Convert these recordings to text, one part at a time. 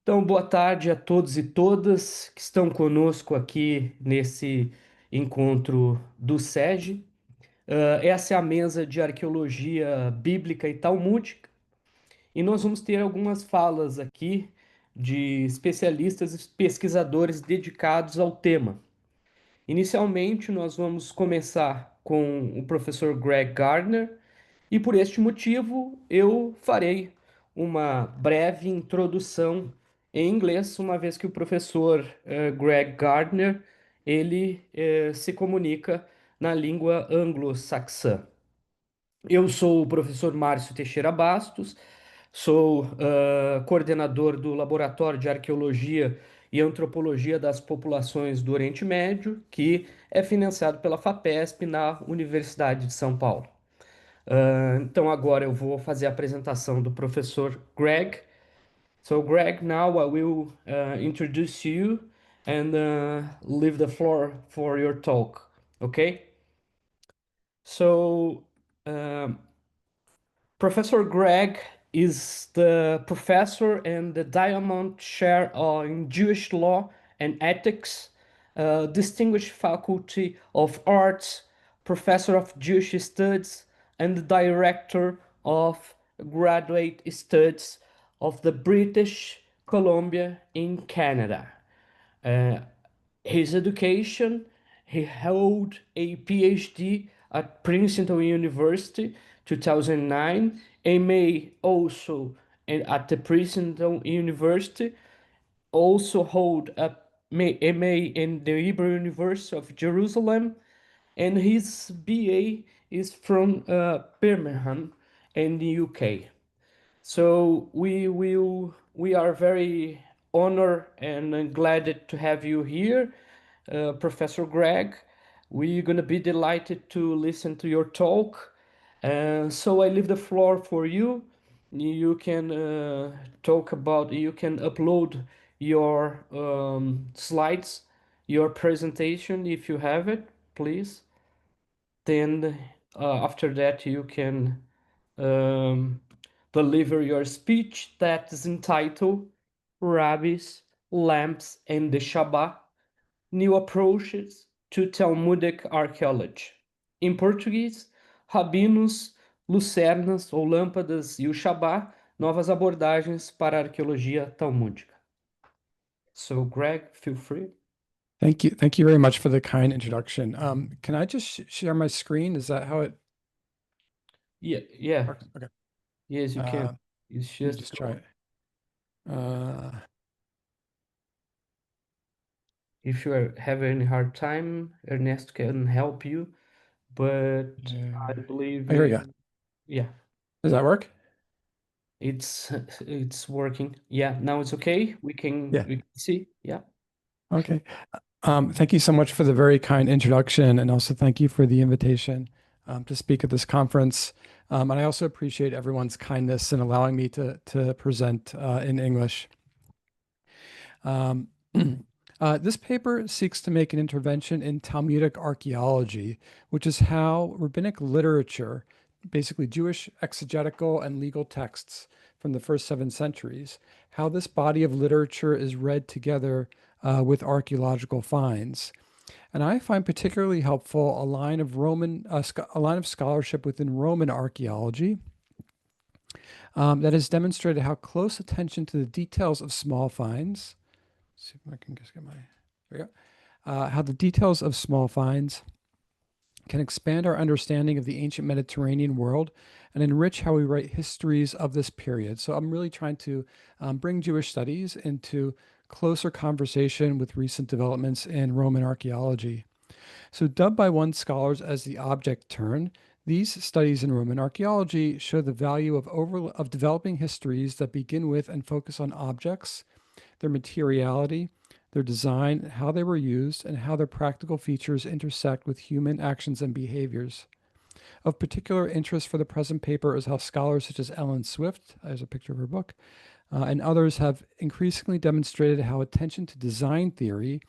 Então, boa tarde a todos e todas que estão conosco aqui nesse encontro do SEG. Essa é a mesa de arqueologia bíblica e talmúdica, e nós vamos ter algumas falas aqui de especialistas e pesquisadores dedicados ao tema. Inicialmente, nós vamos começar com o professor Greg Gardner, e por este motivo eu farei uma breve introdução em inglês, uma vez que o professor Greg Gardner se comunica na língua anglo-saxã. Eu sou o professor Márcio Teixeira Bastos, sou coordenador do Laboratório de Arqueologia e Antropologia das Populações do Oriente Médio, que é financiado pela FAPESP na Universidade de São Paulo. Então agora eu vou fazer a apresentação do professor Greg. So Greg, now I will introduce you and leave the floor for your talk. Okay? So um, Professor Greg is the professor and the Diamond Chair in Jewish Law and Ethics, Distinguished Faculty of Arts, Professor of Jewish Studies, and the Director of Graduate Studies of the British Columbia in Canada. Uh, his education, he held a PhD at Princeton University 2009, MA also at the Princeton University, also hold a MA in the Hebrew University of Jerusalem, and his BA is from Birmingham in the UK. So we are very honored and glad to have you here, Professor Greg. We're gonna be delighted to listen to your talk. So I leave the floor for you. You can you can upload your slides, your presentation if you have it, please. Then after that you can um, deliver your speech that is entitled Rabbis, Lamps, and the Shabbat, New Approaches to Talmudic Archaeology. Em português, Rabinos, Lucernas ou Lâmpadas e o Shabá, novas abordagens para a arqueologia talmúdica. So, Greg, feel free. Thank you. Thank you very much for the kind introduction. Can I just share my screen? Is that how it Yeah. works? Okay. Yes, you can. It's Let me just try it. If you have any hard time, Ernesto can help you, but I believe Here we go. yeah, Does that work? it's working. Yeah, now it's okay. We can see. Yeah. Okay. Thank you so much for the very kind introduction, and also thank you for the invitation to speak at this conference. And I also appreciate everyone's kindness in allowing me to present in English. This paper seeks to make an intervention in Talmudic archaeology, which is how rabbinic literature, basically Jewish exegetical and legal texts from the first 7 centuries, how this body of literature is read together with archaeological finds. And I find particularly helpful a line of scholarship within Roman archaeology that has demonstrated how close attention to the details of small finds. See if I can just get my. There we go. How the details of small finds can expand our understanding of the ancient Mediterranean world and enrich how we write histories of this period. So I'm really trying to bring Jewish studies into closer conversation with recent developments in Roman archaeology. So dubbed by one scholars as the object turn, these studies in Roman archaeology show the value of developing histories that begin with and focus on objects, their materiality, their design, how they were used, and how their practical features intersect with human actions and behaviors. Of particular interest for the present paper is how scholars such as Ellen Swift, there's a picture of her book, and others have increasingly demonstrated how attention to design theory,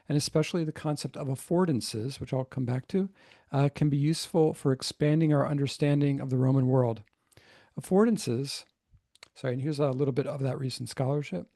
and especially the concept of affordances, which I'll come back to, can be useful for expanding our understanding of the Roman world. Affordances, and here's a little bit of that recent scholarship.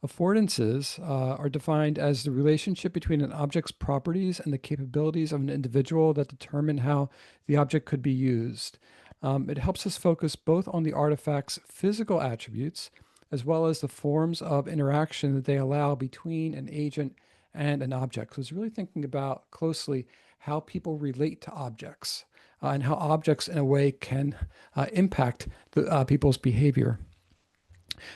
Affordances are defined as the relationship between an object's properties and the capabilities of an individual that determine how the object could be used. It helps us focus both on the artifact's physical attributes as well as the forms of interaction that they allow between an agent and an object. So it's really thinking about closely how people relate to objects and how objects, in a way, can impact people's behavior.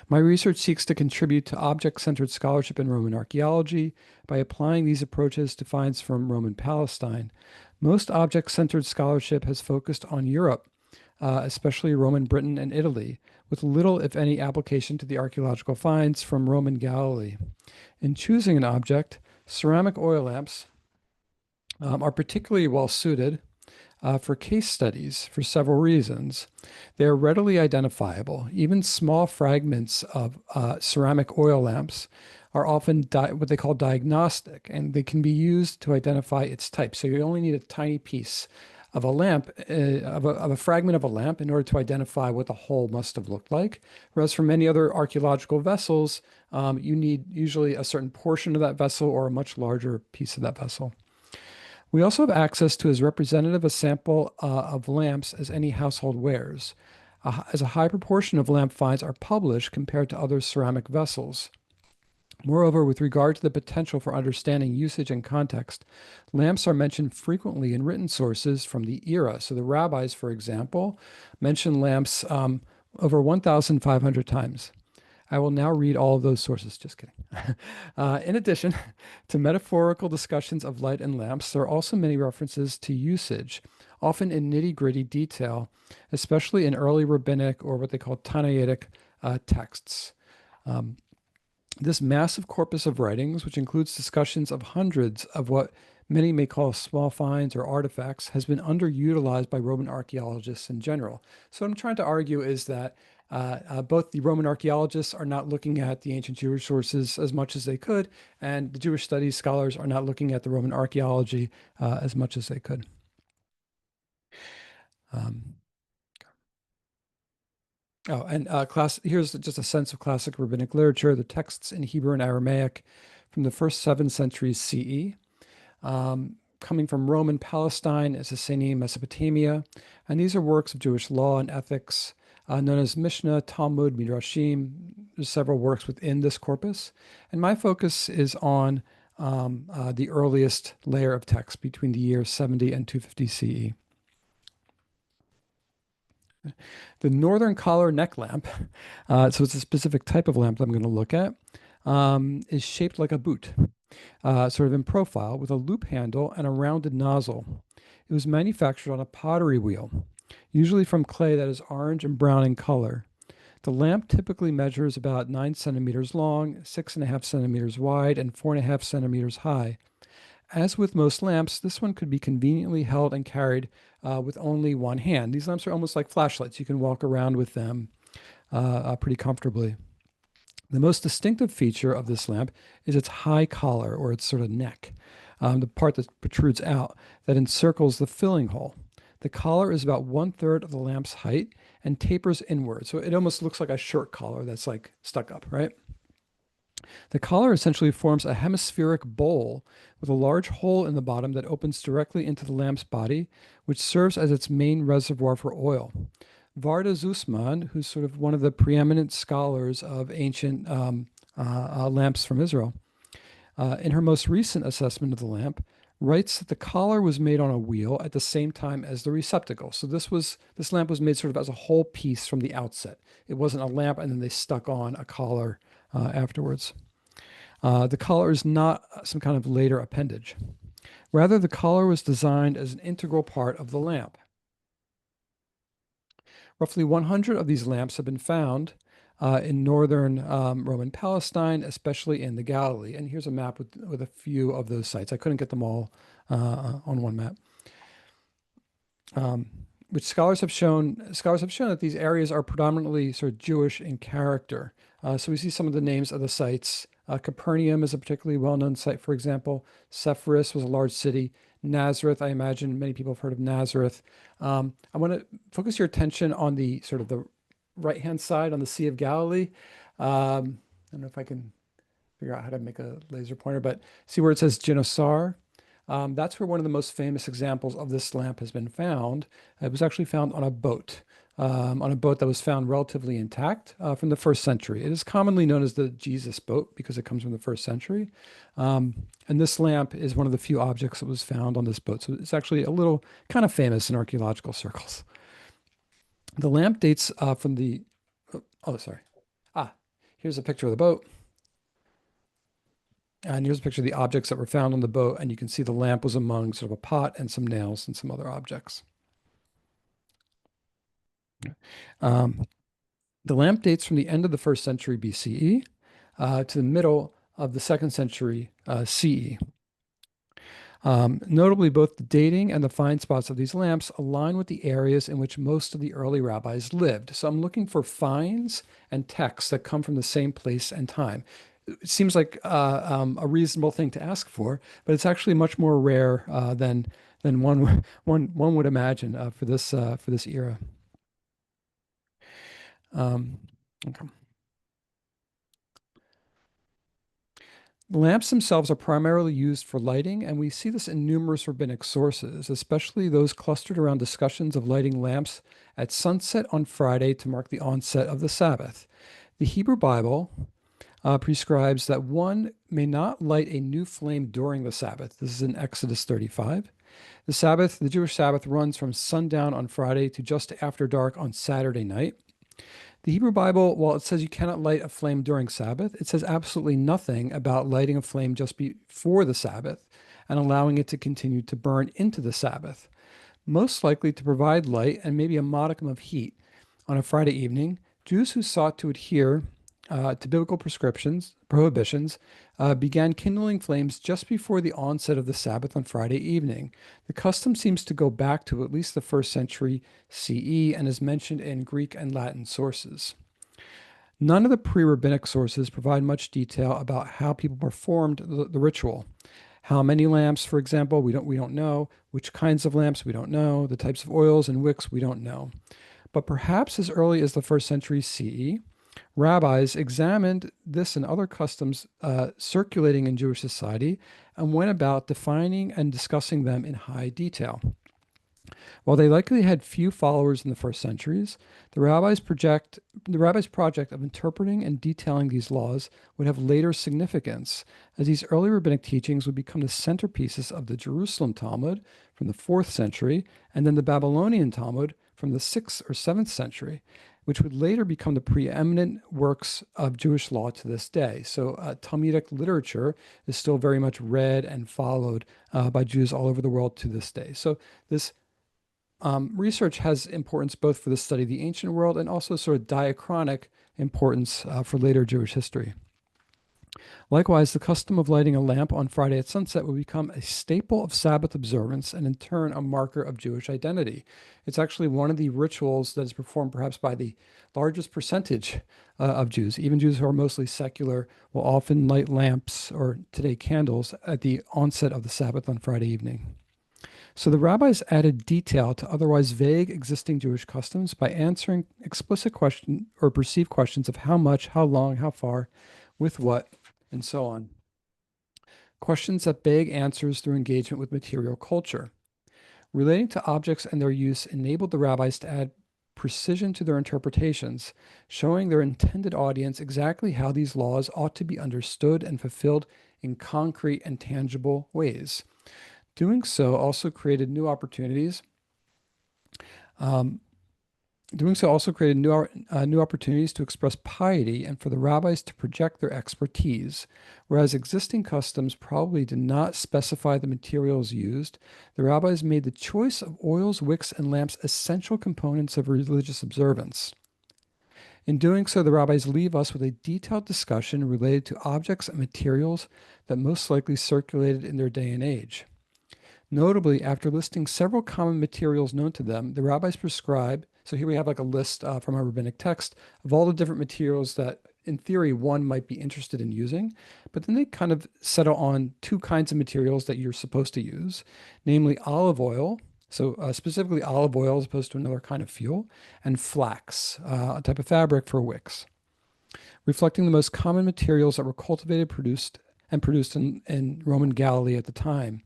My research seeks to contribute to object-centered scholarship in Roman archaeology by applying these approaches to finds from Roman Palestine. Most object-centered scholarship has focused on Europe, especially Roman Britain and Italy, with little, if any, application to the archaeological finds from Roman Galilee. In choosing an object, ceramic oil lamps are particularly well suited for case studies for several reasons. They are readily identifiable. Even small fragments of ceramic oil lamps are often what they call diagnostic, and they can be used to identify its type. So you only need a tiny piece of a lamp, of a fragment of a lamp, in order to identify what the whole must have looked like. Whereas for many other archaeological vessels, you need usually a certain portion of that vessel or a much larger piece of that vessel. We also have access to as representative a sample of lamps as any household wares, as a high proportion of lamp finds are published compared to other ceramic vessels. Moreover, with regard to the potential for understanding usage and context, lamps are mentioned frequently in written sources from the era. So the rabbis, for example, mention lamps over 1,500 times. I will now read all of those sources. Just kidding. In addition to metaphorical discussions of light and lamps, there are also many references to usage, often in nitty-gritty detail, especially in early rabbinic or what they call Tannaitic texts. This massive corpus of writings, which includes discussions of hundreds of what many may call small finds or artifacts, has been underutilized by Roman archaeologists in general. So what I'm trying to argue is that both the Roman archaeologists are not looking at the ancient Jewish sources as much as they could, and the Jewish studies scholars are not looking at the Roman archaeology as much as they could. Here's just a sense of classic rabbinic literature, the texts in Hebrew and Aramaic from the first 7 centuries CE. Coming from Roman Palestine, Sasanian Mesopotamia, and these are works of Jewish law and ethics known as Mishnah, Talmud, Midrashim. There's several works within this corpus, and my focus is on the earliest layer of text between the years 70 and 250 CE. The northern collar neck lamp, so it's a specific type of lamp that I'm going to look at, is shaped like a boot, sort of in profile, with a loop handle and a rounded nozzle. It was manufactured on a pottery wheel, usually from clay that is orange and brown in color. The lamp typically measures about 9 centimeters long, 6.5 centimeters wide, and 4.5 centimeters high. As with most lamps, this one could be conveniently held and carried with only one hand. These lamps are almost like flashlights. You can walk around with them pretty comfortably. The most distinctive feature of this lamp is its high collar, or its sort of neck, the part that protrudes out, that encircles the filling hole. The collar is about 1/3 of the lamp's height and tapers inward. So it almost looks like a shirt collar that's like stuck up, right? The collar essentially forms a hemispheric bowl with a large hole in the bottom that opens directly into the lamp's body, which serves as its main reservoir for oil. Varda Zusman, who's sort of one of the preeminent scholars of ancient lamps from Israel, in her most recent assessment of the lamp, writes that the collar was made on a wheel at the same time as the receptacle. So this lamp was made sort of as a whole piece from the outset. It wasn't a lamp and then they stuck on a collar afterwards. The collar is not some kind of later appendage. Rather, the collar was designed as an integral part of the lamp. Roughly 100 of these lamps have been found in northern Roman Palestine, especially in the Galilee. And here's a map with a few of those sites. I couldn't get them all on one map. Which scholars have shown that these areas are predominantly sort of Jewish in character. So we see some of the names of the sites. Capernaum is a particularly well-known site, for example. Sepphoris was a large city. Nazareth, I imagine many people have heard of Nazareth. I want to focus your attention on the sort of the right-hand side on the Sea of Galilee. I don't know if I can figure out how to make a laser pointer, but see where it says Ginosar? That's where one of the most famous examples of this lamp has been found. It was actually found on a boat that was found relatively intact from the first century. It is commonly known as the Jesus boat because it comes from the first century. And this lamp is one of the few objects that was found on this boat. So it's actually a little kind of famous in archaeological circles. The lamp dates from the, oh, sorry. Ah, here's a picture of the boat. And here's a picture of the objects that were found on the boat. And you can see the lamp was among sort of a pot and some nails and some other objects. Um, the lamp dates from the end of the first century BCE to the middle of the second century CE. Notably, both the dating and the find spots of these lamps align with the areas in which most of the early rabbis lived. So I'm looking for finds and texts that come from the same place and time. It seems like a reasonable thing to ask for, but it's actually much more rare than one would imagine for this era. Okay. The lamps themselves are primarily used for lighting, and we see this in numerous rabbinic sources, especially those clustered around discussions of lighting lamps at sunset on Friday to mark the onset of the Sabbath. The Hebrew Bible prescribes that one may not light a new flame during the Sabbath. This is in Exodus 35. The Jewish Sabbath, runs from sundown on Friday to just after dark on Saturday night. The Hebrew Bible, while it says you cannot light a flame during Sabbath, it says absolutely nothing about lighting a flame just before the Sabbath and allowing it to continue to burn into the Sabbath. Most likely to provide light and maybe a modicum of heat on a Friday evening, Jews who sought to adhere to biblical prohibitions, began kindling flames just before the onset of the Sabbath on Friday evening. The custom seems to go back to at least the first century CE and is mentioned in Greek and Latin sources. None of the pre-rabbinic sources provide much detail about how people performed the ritual. How many lamps, for example, we don't know. Which kinds of lamps, we don't know. The types of oils and wicks, we don't know. But perhaps as early as the first century CE, rabbis examined this and other customs circulating in Jewish society and went about defining and discussing them in high detail. While they likely had few followers in the first centuries, the rabbis' project of interpreting and detailing these laws would have later significance, as these early rabbinic teachings would become the centerpieces of the Jerusalem Talmud from the 4th century and then the Babylonian Talmud from the 6th or 7th century, which would later become the preeminent works of Jewish law to this day. So Talmudic literature is still very much read and followed by Jews all over the world to this day. So this research has importance both for the study of the ancient world and also sort of diachronic importance for later Jewish history. Likewise, the custom of lighting a lamp on Friday at sunset would become a staple of Sabbath observance and in turn a marker of Jewish identity. It's actually one of the rituals that is performed perhaps by the largest percentage of Jews. Even Jews who are mostly secular will often light lamps, or today candles, at the onset of the Sabbath on Friday evening. So the rabbis added detail to otherwise vague existing Jewish customs by answering explicit question or perceived questions of how much, how long, how far, with what, and so on. Questions that beg answers through engagement with material culture. Relating to objects and their use enabled the rabbis to add precision to their interpretations, showing their intended audience exactly how these laws ought to be understood and fulfilled in concrete and tangible ways. Doing so also created new opportunities. New opportunities to express piety and for the rabbis to project their expertise. Whereas existing customs probably did not specify the materials used, the rabbis made the choice of oils, wicks, and lamps essential components of religious observance. In doing so, the rabbis leave us with a detailed discussion related to objects and materials that most likely circulated in their day and age. Notably, after listing several common materials known to them, the rabbis prescribe, so here we have like a list from a rabbinic text of all the different materials that in theory one might be interested in using, but then they kind of settle on two kinds of materials that you're supposed to use, namely olive oil, so specifically olive oil as opposed to another kind of fuel, and flax, a type of fabric for wicks. reflecting the most common materials that were cultivated, produced in Roman Galilee at the time,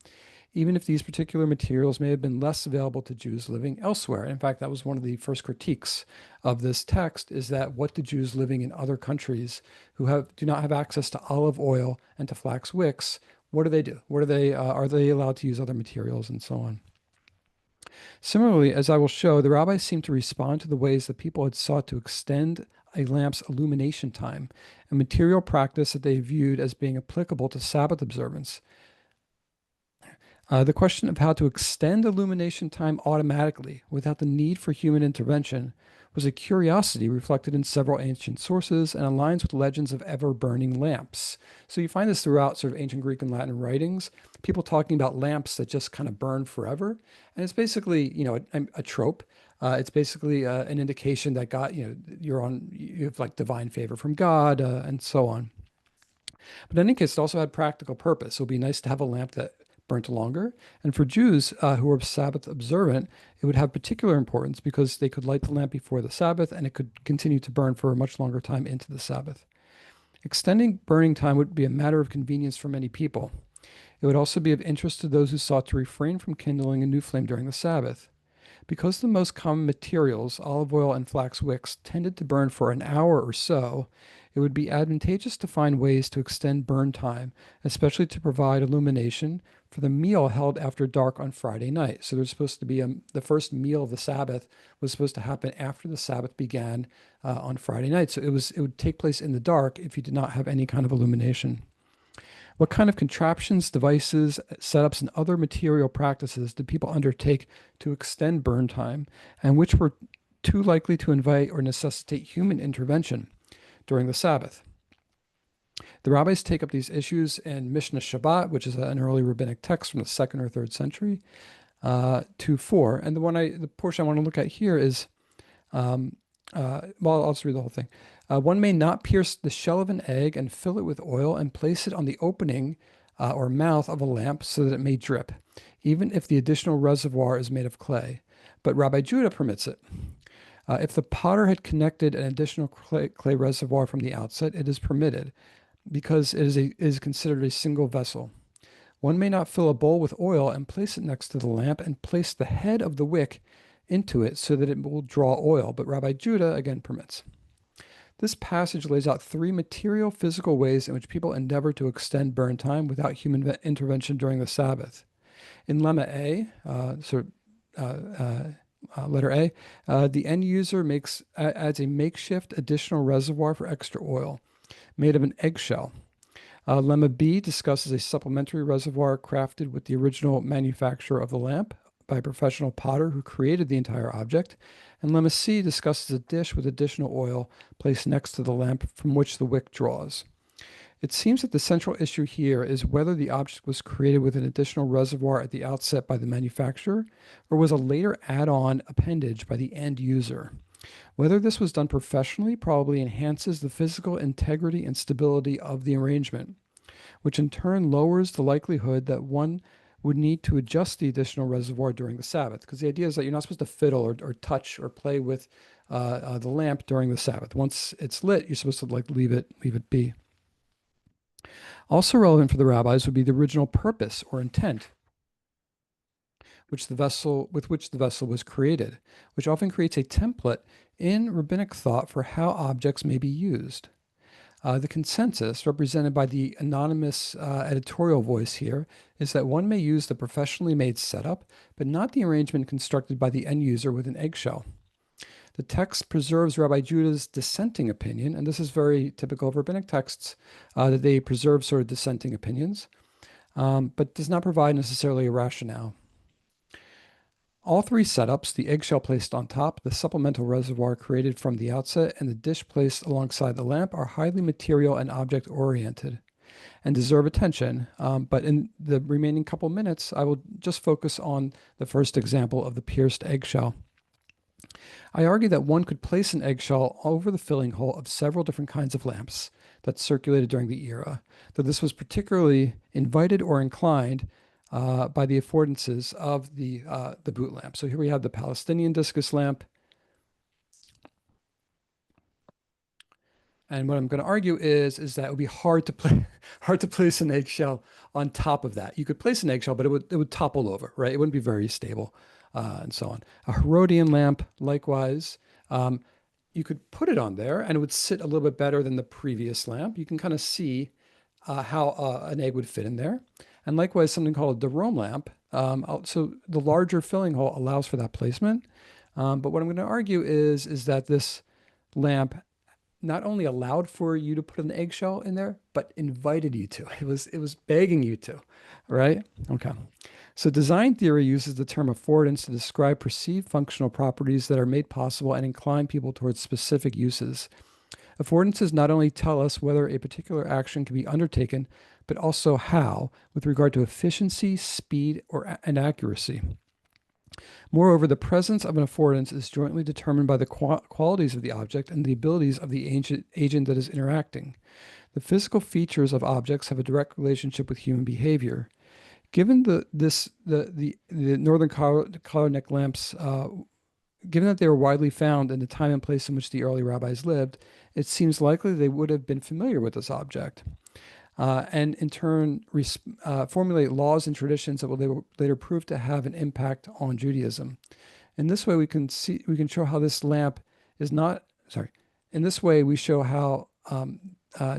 even if these particular materials may have been less available to Jews living elsewhere. In fact, that was one of the first critiques of this text, is that what do Jews living in other countries who do not have access to olive oil and to flax wicks, what do they do? What are they allowed to use other materials and so on? Similarly, as I will show, the rabbis seem to respond to the ways that people had sought to extend a lamp's illumination time, a material practice that they viewed as being applicable to Sabbath observance. The question of how to extend illumination time automatically without the need for human intervention was a curiosity reflected in several ancient sources and aligns with legends of ever-burning lamps. So you find this throughout sort of ancient Greek and Latin writings, people talking about lamps that just kind of burn forever. And it's basically, a trope. It's basically an indication that God, you have like divine favor from God and so on. But in any case, it also had practical purpose. It would be nice to have a lamp that burnt longer. And for Jews who were Sabbath observant, it would have particular importance because they could light the lamp before the Sabbath and it could continue to burn for a much longer time into the Sabbath. Extending burning time would be a matter of convenience for many people. It would also be of interest to those who sought to refrain from kindling a new flame during the Sabbath. Because the most common materials, olive oil and flax wicks, tended to burn for an hour or so, it would be advantageous to find ways to extend burn time, especially to provide illumination for the meal held after dark on Friday night. So there's supposed to be the first meal of the Sabbath was supposed to happen after the Sabbath began on Friday night. So it would take place in the dark if you did not have any kind of illumination. What kind of contraptions, devices, setups, and other material practices did people undertake to extend burn time, and which were too likely to invite or necessitate human intervention during the Sabbath? The rabbis take up these issues in Mishnah Shabbat, which is an early rabbinic text from the 2nd or 3rd century, 2:4. And the portion I want to look at here is, I'll just read the whole thing. One may not pierce the shell of an egg and fill it with oil and place it on the opening or mouth of a lamp so that it may drip, even if the additional reservoir is made of clay. But Rabbi Judah permits it. If the potter had connected an additional clay reservoir from the outset, it is permitted because it is considered a single vessel. One may not fill a bowl with oil and place it next to the lamp and place the head of the wick into it so that it will draw oil, but Rabbi Judah again permits. This passage lays out three material physical ways in which people endeavor to extend burn time without human intervention during the Sabbath. In Lemma A, letter A, the end user adds a makeshift additional reservoir for extra oil made of an eggshell. Lemma B discusses a supplementary reservoir crafted with the original manufacturer of the lamp by a professional potter who created the entire object. And Lemma C discusses a dish with additional oil placed next to the lamp from which the wick draws. It seems that the central issue here is whether the object was created with an additional reservoir at the outset by the manufacturer or was a later add-on appendage by the end user. Whether this was done professionally probably enhances the physical integrity and stability of the arrangement, which in turn lowers the likelihood that one would need to adjust the additional reservoir during the Sabbath. Because the idea is that you're not supposed to fiddle or touch or play with the lamp during the Sabbath. Once it's lit, you're supposed to leave it be. Also relevant for the rabbis would be the original purpose or intent with which the vessel was created, which often creates a template in rabbinic thought for how objects may be used. The consensus, represented by the anonymous editorial voice here, is that one may use the professionally made setup, but not the arrangement constructed by the end user with an eggshell. The text preserves Rabbi Judah's dissenting opinion, and this is very typical of rabbinic texts, that they preserve sort of dissenting opinions, but does not provide necessarily a rationale. All three setups, the eggshell placed on top, the supplemental reservoir created from the outset, and the dish placed alongside the lamp, are highly material and object-oriented and deserve attention. But in the remaining couple minutes, I will just focus on the first example of the pierced eggshell. I argue that one could place an eggshell over the filling hole of several different kinds of lamps that circulated during the era, though this was particularly invited or inclined by the affordances of the boot lamp. So here we have the Palestinian discus lamp. And what I'm going to argue is that it would be hard to hard to place an eggshell on top of that. You could place an eggshell, but it would topple over, right? It wouldn't be very stable, and so on. A Herodian lamp, likewise, um, you could put it on there, and it would sit a little bit better than the previous lamp. You can kind of see how an egg would fit in there. And likewise, something called a de Rome lamp. So the larger filling hole allows for that placement. But what I'm going to argue is that this lamp not only allowed for you to put an eggshell in there, but invited you to. It was begging you to, right? Okay. So design theory uses the term affordance to describe perceived functional properties that are made possible and incline people towards specific uses. Affordances not only tell us whether a particular action can be undertaken, but also how, with regard to efficiency, speed, and accuracy. Moreover, the presence of an affordance is jointly determined by the qualities of the object and the abilities of the agent that is interacting. The physical features of objects have a direct relationship with human behavior. Given the northern collar neck lamps, given that they were widely found in the time and place in which the early rabbis lived, it seems likely they would have been familiar with this object. And in turn formulate laws and traditions that will later prove to have an impact on Judaism. In this way, we can show how this lamp is not, sorry, in this way, we show how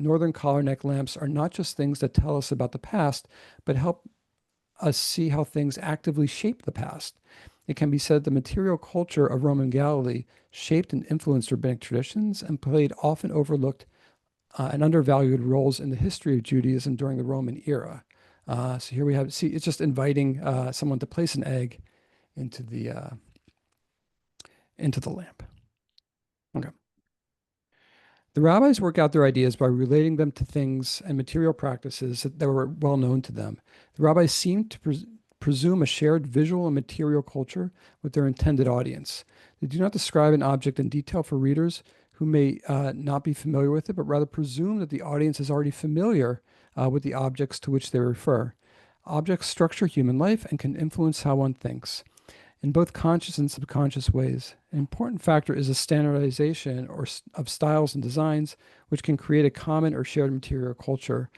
northern collar neck lamps are not just things that tell us about the past, but help us see how things actively shape the past. It can be said the material culture of Roman Galilee shaped and influenced rabbinic traditions and played often overlooked and undervalued roles in the history of Judaism during the Roman era. So here we have, see, it's just inviting someone to place an egg into the lamp. Okay. The rabbis work out their ideas by relating them to things and material practices that were well known to them. The rabbis seem to presume a shared visual and material culture with their intended audience. They do not describe an object in detail for readers who may not be familiar with it, but rather presume that the audience is already familiar with the objects to which they refer. Objects structure human life and can influence how one thinks in both conscious and subconscious ways. An important factor is the standardization of styles and designs, which can create a common or shared material culture.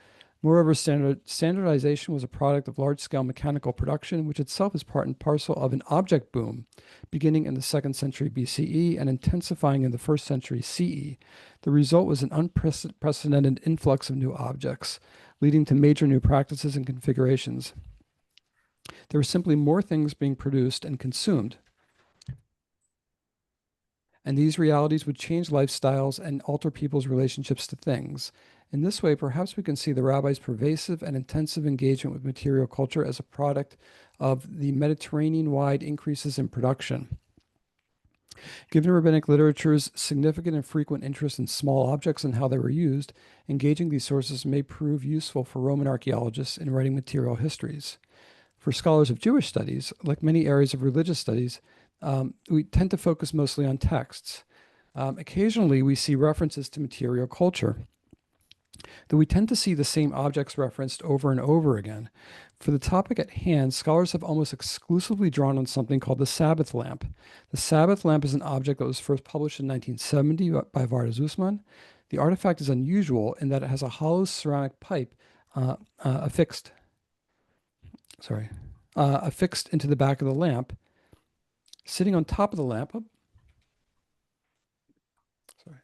Moreover, standardization was a product of large-scale mechanical production, which itself is part and parcel of an object boom, beginning in the 2nd century BCE and intensifying in the 1st century CE. The result was an unprecedented influx of new objects, leading to major new practices and configurations. There were simply more things being produced and consumed. And these realities would change lifestyles and alter people's relationships to things. In this way, perhaps we can see the rabbis' pervasive and intensive engagement with material culture as a product of the Mediterranean-wide increases in production. Given rabbinic literature's significant and frequent interest in small objects and how they were used, engaging these sources may prove useful for Roman archaeologists in writing material histories. For scholars of Jewish studies, like many areas of religious studies, we tend to focus mostly on texts. Occasionally, we see references to material culture, though we tend to see the same objects referenced over and over again. For the topic at hand, scholars have almost exclusively drawn on something called the Sabbath lamp. The Sabbath lamp is an object that was first published in 1970 by Varda Zusman. The artifact is unusual in that it has a hollow ceramic pipe affixed into the back of the lamp. Sitting on top of the lamp,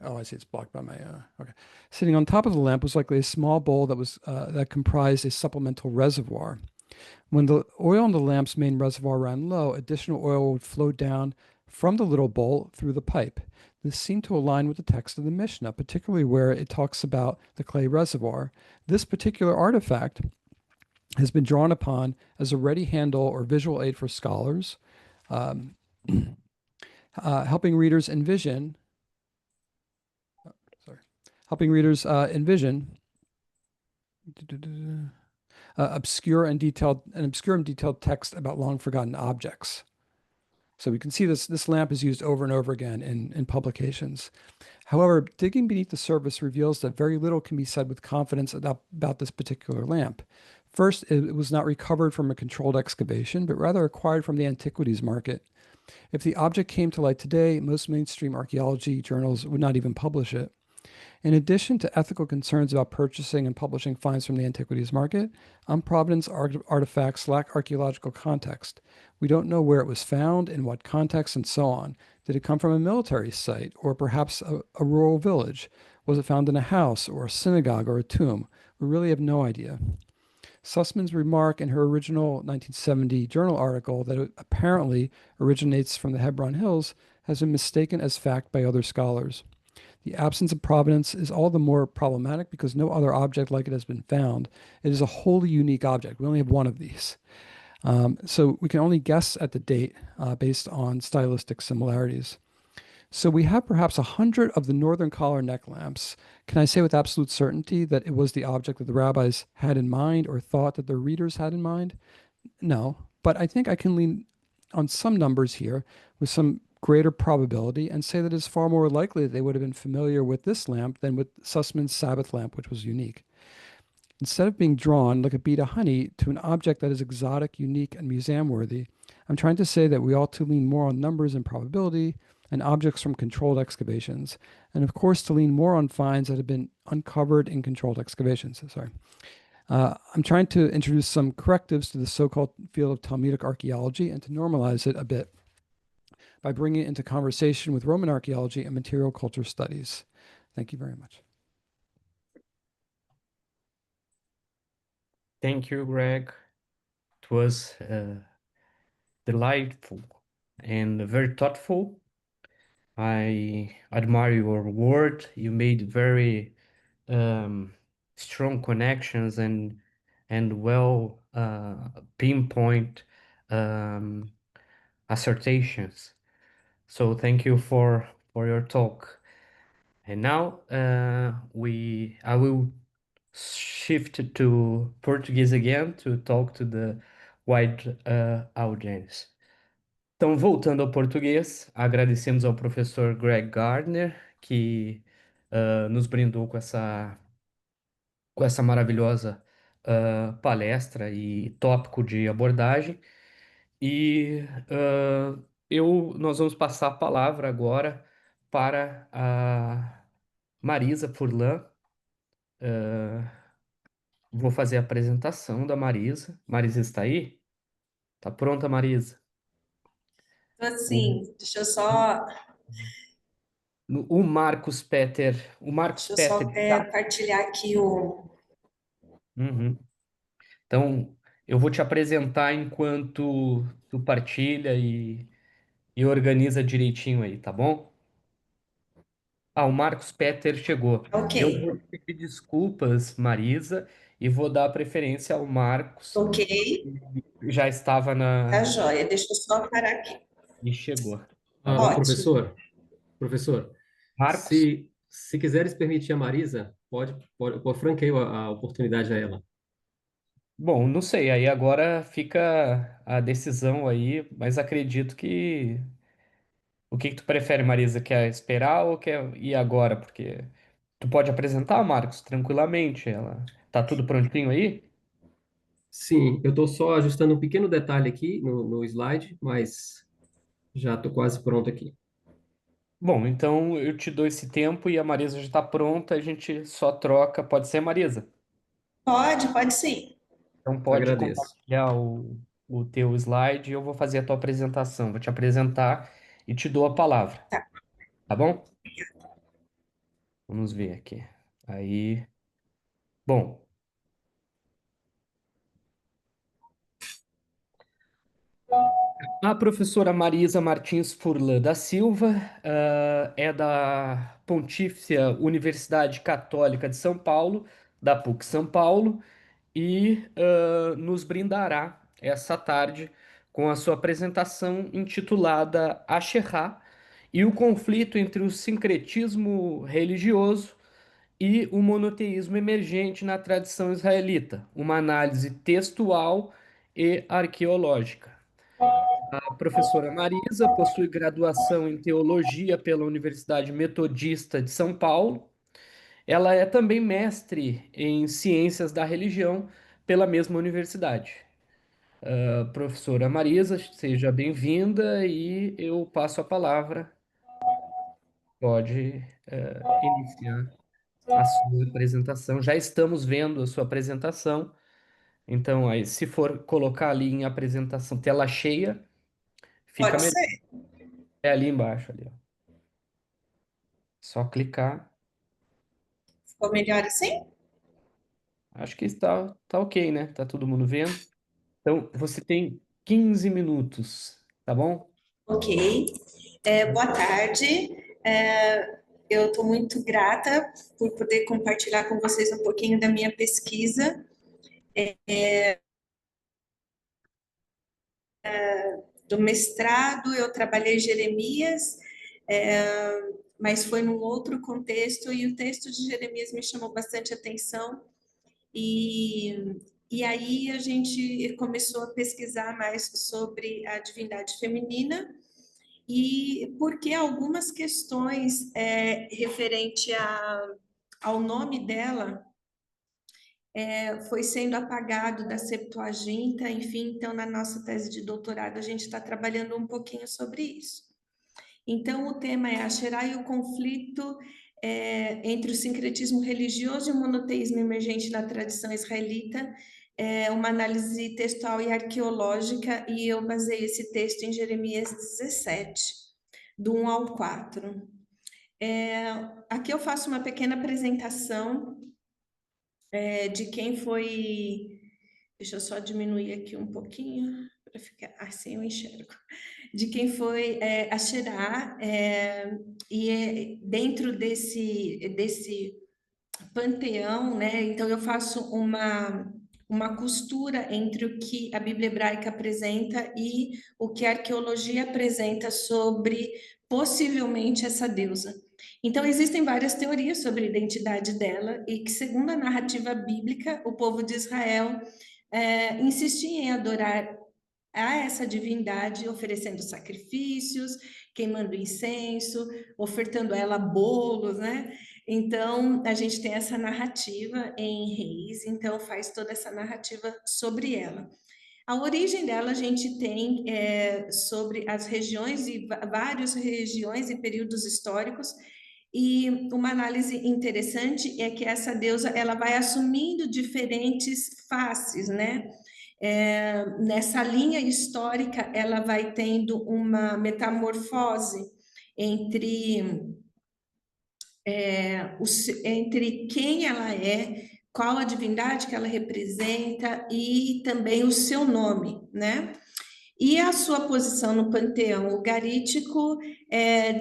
I see it's blocked by my, okay. Sitting on top of the lamp was likely a small bowl that comprised a supplemental reservoir. When the oil in the lamp's main reservoir ran low, additional oil would flow down from the little bowl through the pipe. This seemed to align with the text of the Mishnah, particularly where it talks about the clay reservoir. This particular artifact has been drawn upon as a ready handle or visual aid for scholars, helping readers envision obscure and detailed text about long forgotten objects. So we can see this lamp is used over and over again in publications. However, digging beneath the surface reveals that very little can be said with confidence about this particular lamp. First, it was not recovered from a controlled excavation, but rather acquired from the antiquities market. If the object came to light today, most mainstream archaeology journals would not even publish it. In addition to ethical concerns about purchasing and publishing finds from the antiquities market, unprovenance artifacts lack archaeological context. We don't know where it was found, in what context, and so on. Did it come from a military site or perhaps a rural village? Was it found in a house or a synagogue or a tomb? We really have no idea. Sussman's remark in her original 1970 journal article that it apparently originates from the Hebron Hills has been mistaken as fact by other scholars. The absence of provenance is all the more problematic because no other object like it has been found. It is a wholly unique object. We only have one of these. So we can only guess at the date based on stylistic similarities. So we have perhaps 100 of the northern collar neck lamps. Can I say with absolute certainty that it was the object that the rabbis had in mind or thought that their readers had in mind? No, but I think I can lean on some numbers here with some greater probability and say that it's far more likely that they would have been familiar with this lamp than with Sussman's Sabbath lamp, which was unique. Instead of being drawn like a bead of honey to an object that is exotic, unique, and museum worthy, I'm trying to say that we ought to lean more on numbers and probability and objects from controlled excavations, and of course to lean more on finds that have been uncovered in controlled excavations. Sorry. I'm trying to introduce some correctives to the so-called field of Talmudic archaeology and to normalize it a bit by bringing it into conversation with Roman archaeology and material culture studies. Thank you very much. Thank you, Greg. It was delightful and very thoughtful. I admire your word. You made very strong connections and well pinpoint um, assertions. So thank you for your talk. And now I will shift to Portuguese again to talk to the wide audience. Então, voltando ao português, agradecemos ao professor Greg Gardner, que nos brindou com essa maravilhosa palestra e tópico de abordagem. E nós vamos passar a palavra agora para a Marisa Furlan. Vou fazer a apresentação da Marisa. Marisa está aí? Tá pronta, Marisa? Então, O, assim, o Marcos deixa eu Peter só está. partilhar aqui o. Uhum. Então, eu vou te apresentar enquanto tu partilha e organiza direitinho aí, tá bom? Ah, o Marcos Peter chegou. Ok, Eu vou te pedir desculpas, Marisa, e vou dar preferência ao Marcos, ok, que já estava tá na joia. Deixa eu só parar aqui. e chegou. Tá Ah, bom? Ótimo. professor, Marcos? se quiseres permitir a Marisa, eu franqueio a oportunidade a ela. Bom, não sei, aí agora fica a decisão aí, mas acredito que. O que que tu prefere, Marisa? Quer esperar ou quer ir agora? Porque tu pode apresentar, Marcos, tranquilamente. Ela tá tudo prontinho aí? Sim, eu estou só ajustando um pequeno detalhe aqui no slide, mas já estou quase pronto aqui. Bom, então eu te dou esse tempo e a Marisa já está pronta, a gente só troca. Pode ser, Marisa? Pode sim. Então pode Agradeço. compartilhar o teu slide e eu vou fazer a tua apresentação. Vou te apresentar e te dou a palavra, Tá. tá bom? Vamos ver aqui. Aí, bom. A professora Marisa Martins Furlan da Silva, é da Pontifícia Universidade Católica de São Paulo, da PUC São Paulo, e nos brindará essa tarde com a sua apresentação intitulada Acherá e o conflito entre o sincretismo religioso e o monoteísmo emergente na tradição israelita, uma análise textual e arqueológica. A professora Marisa possui graduação em teologia pela Universidade Metodista de São Paulo. Ela é também mestre em ciências da religião pela mesma universidade. Professora Marisa, seja bem-vinda e eu passo a palavra. Pode, iniciar a sua apresentação. Já estamos vendo a sua apresentação. Então, aí, se for colocar ali em apresentação, tela cheia, fica Pode melhor. ser? É ali embaixo, ali, ó. Só clicar. Ficou melhor assim? Acho que tá ok, né? Tá todo mundo vendo. Então, você tem 15 minutos, tá bom? Ok. Boa tarde. Eu estou muito grata por poder compartilhar com vocês um pouquinho da minha pesquisa do mestrado. Eu trabalhei em Jeremias, mas foi num outro contexto, e o texto de Jeremias me chamou bastante atenção. E aí a gente começou a pesquisar mais sobre a divindade feminina e porque algumas questões referente ao nome dela foi sendo apagado da Septuaginta, enfim, então na nossa tese de doutorado a gente está trabalhando um pouquinho sobre isso. Então o tema é Asherá e o conflito entre o sincretismo religioso e o monoteísmo emergente na tradição israelita, uma análise textual e arqueológica, e eu basei esse texto em Jeremias 17, do 1 ao 4. Aqui eu faço uma pequena apresentação de quem foi. Deixa eu só diminuir aqui um pouquinho para ficar assim eu enxergo. De quem foi Asherá, dentro desse panteão, né? Então eu faço uma costura entre o que a Bíblia hebraica apresenta e o que a arqueologia apresenta sobre possivelmente essa deusa. Então existem várias teorias sobre a identidade dela e que, segundo a narrativa bíblica, o povo de Israel insistia em adorar a essa divindade, oferecendo sacrifícios, queimando incenso, ofertando a ela bolos, né? Então, a gente tem essa narrativa em Reis, então faz toda essa narrativa sobre ela. A origem dela a gente tem sobre as regiões e várias regiões e períodos históricos, e uma análise interessante é que essa deusa ela vai assumindo diferentes faces, né? Nessa linha histórica, ela vai tendo uma metamorfose entre, entre quem ela é, qual a divindade que ela representa e também o seu nome, né? E a sua posição no panteão ugarítico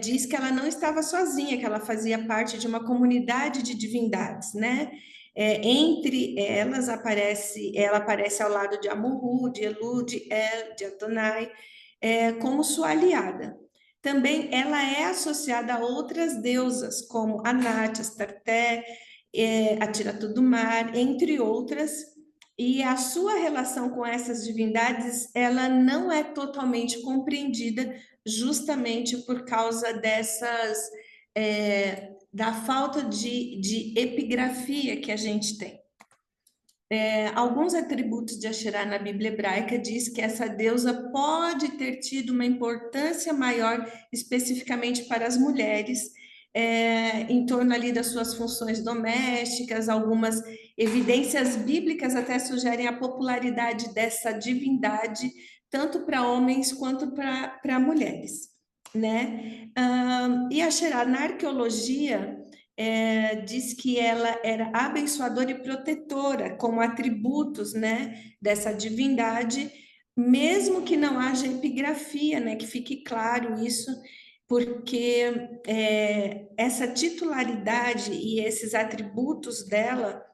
diz que ela não estava sozinha, que ela fazia parte de uma comunidade de divindades, né? Entre elas ela aparece ao lado de Amurru, de Elu, de El, de Adonai, como sua aliada. Também ela é associada a outras deusas, como Anat, Astarté, a Tiratu do Mar, entre outras, e a sua relação com essas divindades, ela não é totalmente compreendida justamente por causa da falta de epigrafia que a gente tem. Alguns atributos de Asherá na Bíblia hebraica diz que essa deusa pode ter tido uma importância maior especificamente para as mulheres, em torno ali das suas funções domésticas. Algumas evidências bíblicas até sugerem a popularidade dessa divindade, tanto para homens quanto para mulheres, né? E Asherá na arqueologia diz que ela era abençoadora e protetora, como atributos, né, dessa divindade, mesmo que não haja epigrafia, né, que fique claro isso, porque essa titularidade e esses atributos dela,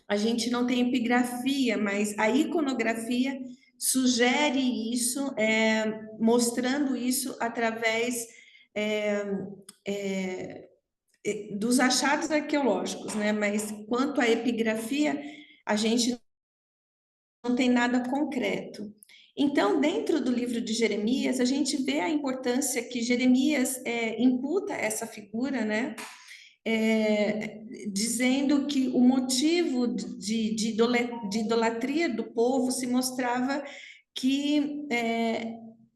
a gente não tem epigrafia, mas a iconografia sugere isso, mostrando isso através dos achados arqueológicos, né? Mas quanto à epigrafia, a gente não tem nada concreto. Então, dentro do livro de Jeremias, a gente vê a importância que Jeremias imputa essa figura, né? Dizendo que o motivo de idolatria do povo se mostrava que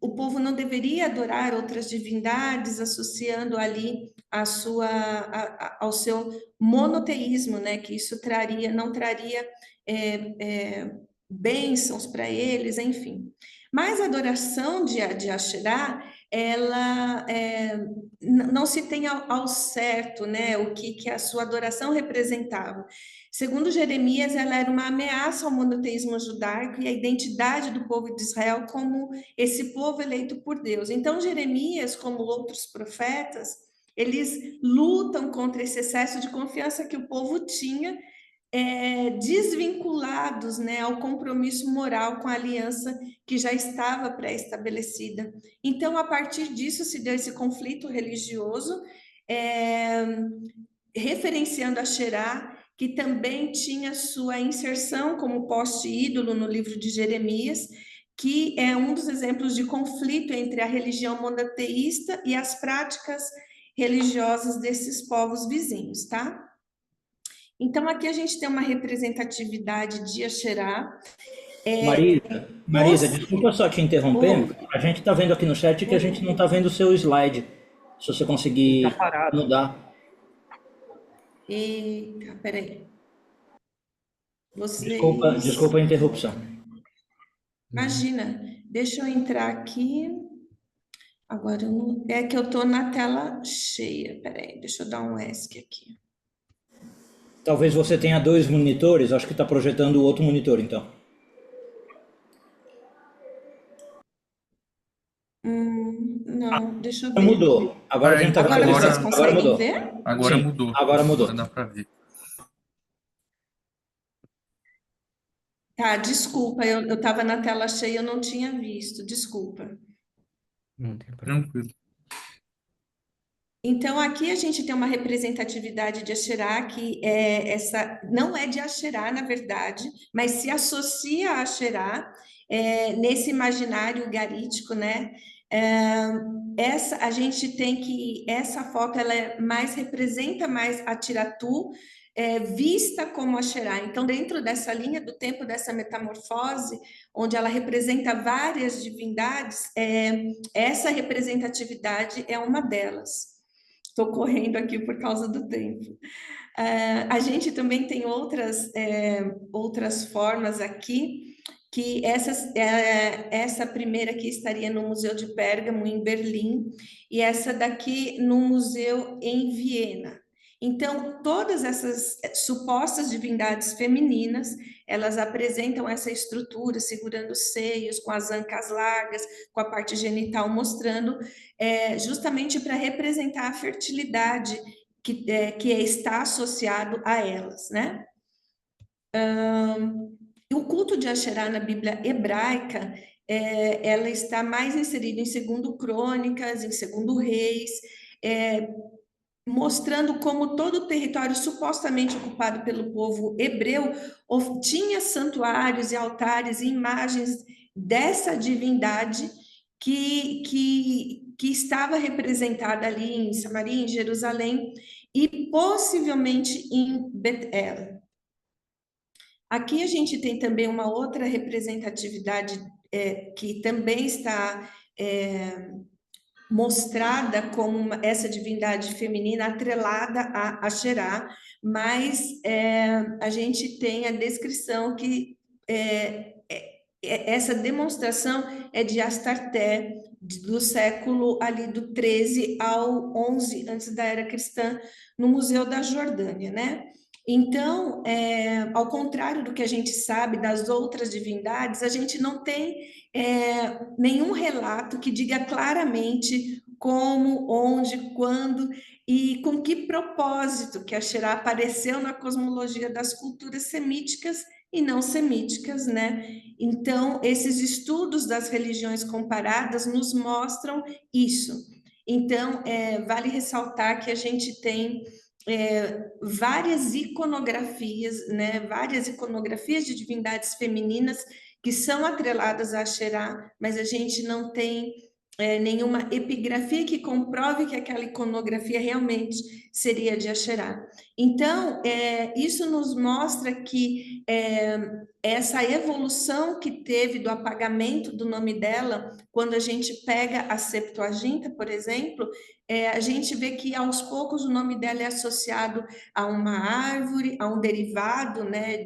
o povo não deveria adorar outras divindades, associando ali ao seu monoteísmo, né? Que isso não traria bênçãos para eles, enfim. Mas a adoração de Asherá, ela não se tem ao certo, né? O que a sua adoração representava. Segundo Jeremias, ela era uma ameaça ao monoteísmo judaico e à identidade do povo de Israel como esse povo eleito por Deus. Então, Jeremias, como outros profetas, eles lutam contra esse excesso de confiança que o povo tinha, desvinculados, né, ao compromisso moral com a aliança que já estava pré-estabelecida. Então, a partir disso, se deu esse conflito religioso, referenciando a Xerá, que também tinha sua inserção como poste ídolo no livro de Jeremias, que é um dos exemplos de conflito entre a religião monoteísta e as práticas religiosas desses povos vizinhos, tá? Então, aqui a gente tem uma representatividade de Asherá. Marisa, desculpa só te interromper. A gente está vendo aqui no chat que a gente não está vendo o seu slide. Se você conseguir Tá parado. mudar. Eita, peraí. Vocês... Desculpa a interrupção. Imagina, deixa eu entrar aqui. Agora, é que eu estou na tela cheia. Peraí, deixa eu dar um ESC aqui. Talvez você tenha 2 monitores, acho que está projetando o outro monitor, então. Não, deixa eu ver. Mudou. Agora a gente tá vendo. Vocês conseguem mudou. ver? Agora Sim, mudou. agora mudou. Dá pra ver. Tá, desculpa, eu estava na tela cheia, eu não tinha visto, desculpa. Não tem problema. Tranquilo. Então, aqui a gente tem uma representatividade de Asherá, que não é de Asherá, na verdade, mas se associa a Asherá nesse imaginário ugarítico, né? A gente tem que essa foto ela representa mais a Tiratu, vista como Asherá. Então, dentro dessa linha do tempo dessa metamorfose, onde ela representa várias divindades, essa representatividade é uma delas. Estou correndo aqui por causa do tempo. A gente também tem outras formas aqui, que essa primeira aqui estaria no Museu de Pérgamo, em Berlim, e essa daqui no museu em Viena. Então, todas essas supostas divindades femininas, elas apresentam essa estrutura, segurando os seios, com as ancas largas, com a parte genital mostrando, justamente para representar a fertilidade que está associado a elas, né? O culto de Asherá na Bíblia hebraica, ela está mais inserida em 2 Crônicas, em 2 Reis, mostrando como todo o território supostamente ocupado pelo povo hebreu tinha santuários e altares e imagens dessa divindade que estava representada ali em Samaria, em Jerusalém e possivelmente em Betel. Aqui a gente tem também uma outra representatividade que também está mostrada como essa divindade feminina atrelada a Asherá, mas a gente tem a descrição que essa demonstração é de Astarté, do século ali do 13 ao 11 antes da era cristã, no Museu da Jordânia, né? Então, ao contrário do que a gente sabe das outras divindades, a gente não tem nenhum relato que diga claramente como, onde, quando e com que propósito que Asherá apareceu na cosmologia das culturas semíticas e não semíticas, né? Então, esses estudos das religiões comparadas nos mostram isso. Então, vale ressaltar que a gente tem várias iconografias, né? Várias iconografias de divindades femininas que são atreladas a Asherá, mas a gente não tem nenhuma epigrafia que comprove que aquela iconografia realmente seria de Asherá. Então, isso nos mostra que essa evolução que teve do apagamento do nome dela, quando a gente pega a Septuaginta, por exemplo, a gente vê que aos poucos o nome dela é associado a uma árvore, a um derivado, né,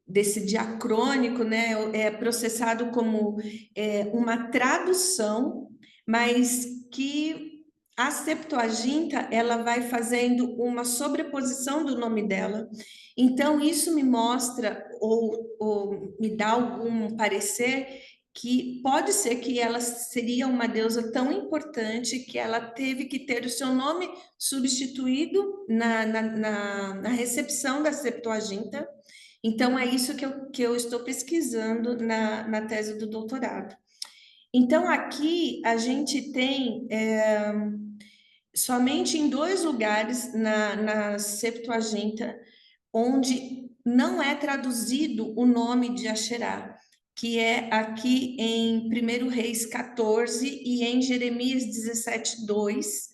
desse diacrônico, né, é processado como uma tradução, mas que a Septuaginta ela vai fazendo uma sobreposição do nome dela. Então isso me mostra ou me dá algum parecer que pode ser que ela seria uma deusa tão importante que ela teve que ter o seu nome substituído na recepção da Septuaginta. Então, é isso que eu estou pesquisando na tese do doutorado. Então, aqui a gente tem somente em 2 lugares na Septuaginta onde não é traduzido o nome de Asherá, que é aqui em 1 Reis 14 e em Jeremias 17:2,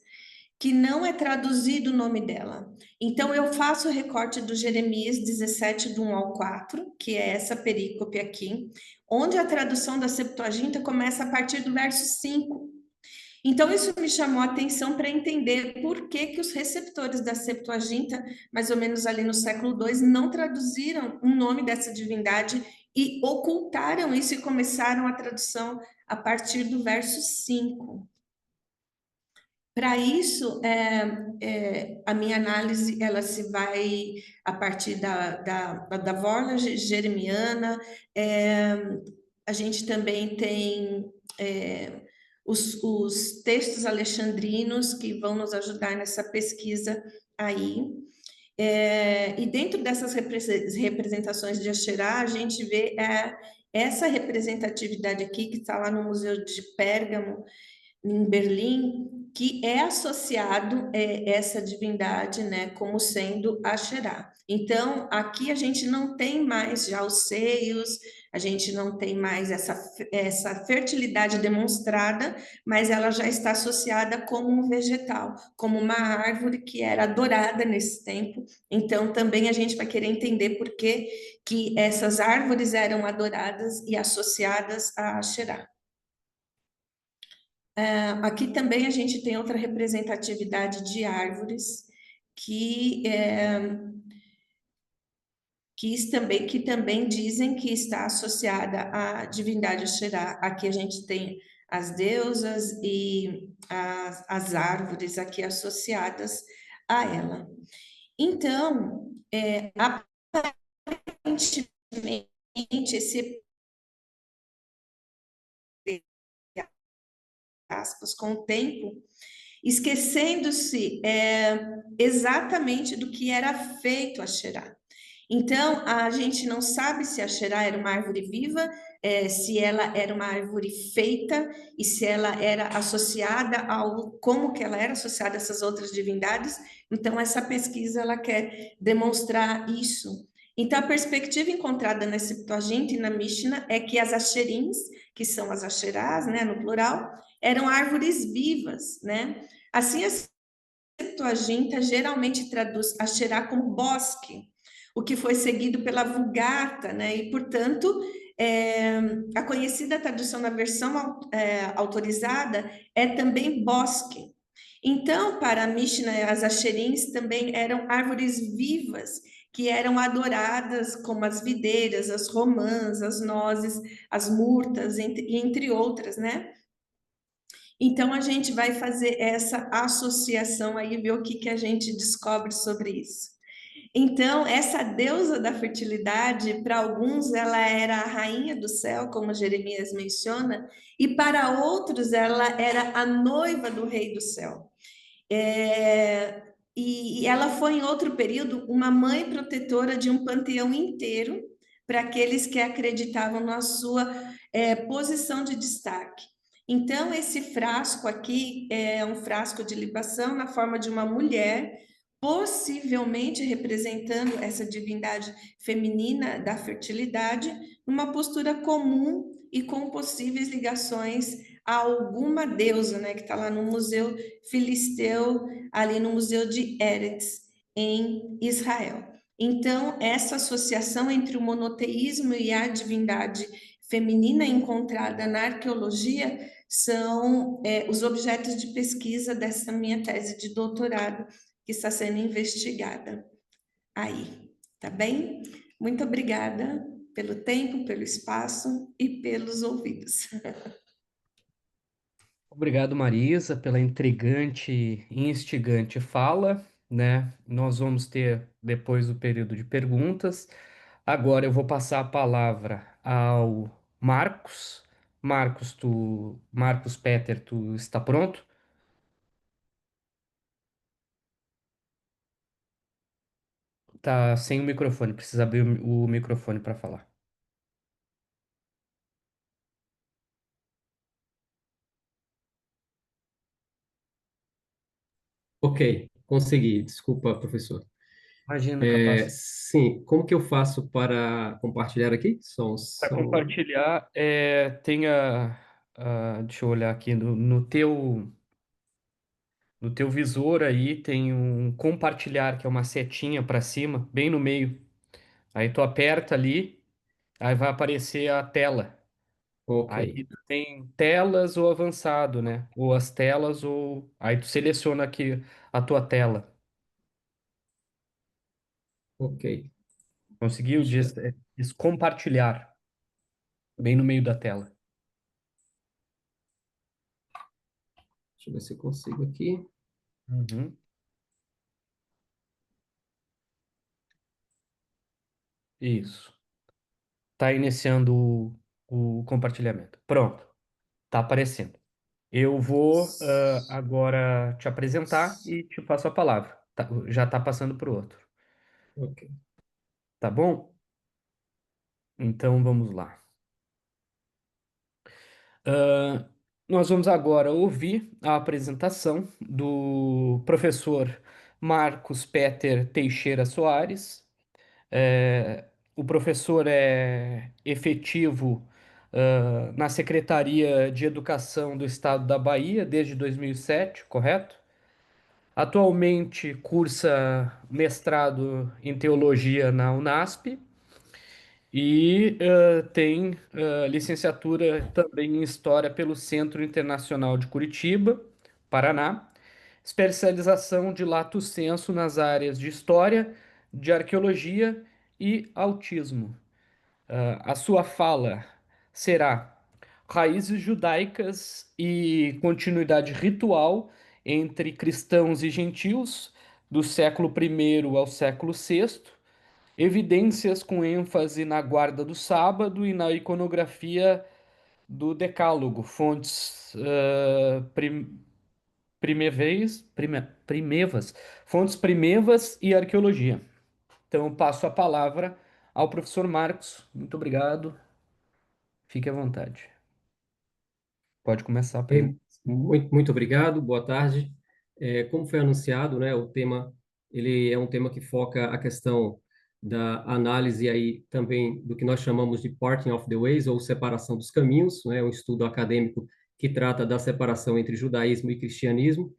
que não é traduzido o nome dela. Então, eu faço o recorte do Jeremias 17, do 1 ao 4, que é essa perícope aqui, onde a tradução da Septuaginta começa a partir do verso 5. Então, isso me chamou a atenção para entender por que os receptores da Septuaginta, mais ou menos ali no século II, não traduziram o nome dessa divindade e ocultaram isso e começaram a tradução a partir do verso 5. Para isso, a minha análise ela se vai a partir da Vorla Jeremiana. A gente também tem os textos alexandrinos que vão nos ajudar nessa pesquisa aí. E dentro dessas representações de Asherá, a gente vê essa representatividade aqui que está lá no Museu de Pérgamo, em Berlim, que é associado essa divindade, né, como sendo Asherá. Então, aqui a gente não tem mais já os seios, a gente não tem mais essa fertilidade demonstrada, mas ela já está associada como um vegetal, como uma árvore que era adorada nesse tempo. Então, também a gente vai querer entender por que essas árvores eram adoradas e associadas a Asherá. Aqui também a gente tem outra representatividade de árvores que também dizem que está associada à divindade Xerá. Aqui a gente tem as deusas e as árvores aqui associadas a ela. Então, aparentemente, esse aspas, com o tempo, esquecendo-se exatamente do que era feito a Xerá. Então, a gente não sabe se a Xerá era uma árvore viva, se ela era uma árvore feita e se ela era associada como que ela era associada a essas outras divindades. Então, essa pesquisa ela quer demonstrar isso. Então, a perspectiva encontrada na Septuaginta e na Mishnah é que as Asherins, que são as Asherás, né, no plural, eram árvores vivas, né? Assim, a Septuaginta geralmente traduz Asherá como bosque, o que foi seguido pela Vulgata, né? E, portanto, a conhecida tradução na versão autorizada é também bosque. Então, para a Mishnah, as Asherins também eram árvores vivas, que eram adoradas como as videiras, as romãs, as nozes, as murtas, entre outras, né? Então, a gente vai fazer essa associação aí, ver o que a gente descobre sobre isso. Então, essa deusa da fertilidade, para alguns, ela era a rainha do céu, como Jeremias menciona, e para outros, ela era a noiva do rei do céu. E ela foi, em outro período, uma mãe protetora de um panteão inteiro, para aqueles que acreditavam na sua posição de destaque. Então, esse frasco aqui é um frasco de libação na forma de uma mulher, possivelmente representando essa divindade feminina da fertilidade, numa postura comum e com possíveis ligações a alguma deusa, né, que está lá no Museu Filisteu, ali no Museu de Eretz, em Israel. Então, essa associação entre o monoteísmo e a divindade feminina encontrada na arqueologia são os objetos de pesquisa dessa minha tese de doutorado que está sendo investigada aí, tá bem? Muito obrigada pelo tempo, pelo espaço e pelos ouvidos. Obrigado, Marisa, pela intrigante e instigante fala, né? Nós vamos ter depois o período de perguntas. Agora eu vou passar a palavra ao Marcos. Marcos Peter, tu está pronto? Tá sem o microfone, precisa abrir o microfone para falar. Ok, consegui. Desculpa, professor. Imagina, capaz. Sim, como que eu faço para compartilhar aqui? Para compartilhar, deixa eu olhar aqui no teu visor aí tem um compartilhar que é uma setinha para cima, bem no meio. Aí tu aperta ali, aí vai aparecer a tela. Ok, Aí tu tem telas ou avançado, né? Ou as telas ou aí tu seleciona aqui a tua tela. ok. Conseguiu? Diz compartilhar bem no meio da tela. Deixa eu ver se eu consigo aqui. Uhum. Isso. Tá iniciando o compartilhamento. Pronto. Tá aparecendo. Eu vou agora te apresentar e te passo a palavra. Já tá passando para o outro. Ok. Tá bom? Então vamos lá. Ah, nós vamos agora ouvir a apresentação do professor Marcos Peter Teixeira Soares. O professor é efetivo, na Secretaria de Educação do Estado da Bahia desde 2007, correto? Atualmente cursa mestrado em teologia na Unasp e tem licenciatura também em História pelo Centro Internacional de Curitiba, Paraná, especialização de lato sensu nas áreas de História, de Arqueologia e Autismo. A sua fala será raízes judaicas e continuidade ritual entre cristãos e gentios, do século I ao século VI, evidências com ênfase na guarda do sábado e na iconografia do Decálogo, fontes primevas, fontes primevas e arqueologia. Então, eu passo a palavra ao professor Marcos. Muito obrigado. Fique à vontade. Pode começar a Ok, apresentar. muito obrigado, boa tarde. Como foi anunciado, né, o tema, ele é um tema que foca a questão da análise aí também do que nós chamamos de parting of the ways, ou separação dos caminhos, né, um estudo acadêmico que trata da separação entre judaísmo e cristianismo.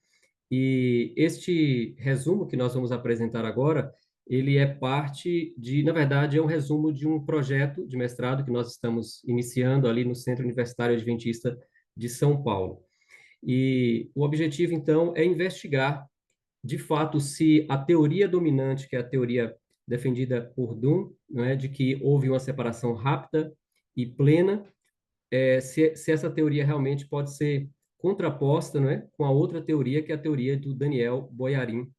E este resumo que nós vamos apresentar agora, ele é parte de, na verdade, é um resumo de um projeto de mestrado que nós estamos iniciando ali no Centro Universitário Adventista de São Paulo. E o objetivo, então, é investigar, de fato, se a teoria dominante, que é a teoria defendida por Dunn, não é, de que houve uma separação rápida e plena, se essa teoria realmente pode ser contraposta, não é, com a outra teoria, que é a teoria do Daniel Boyarin,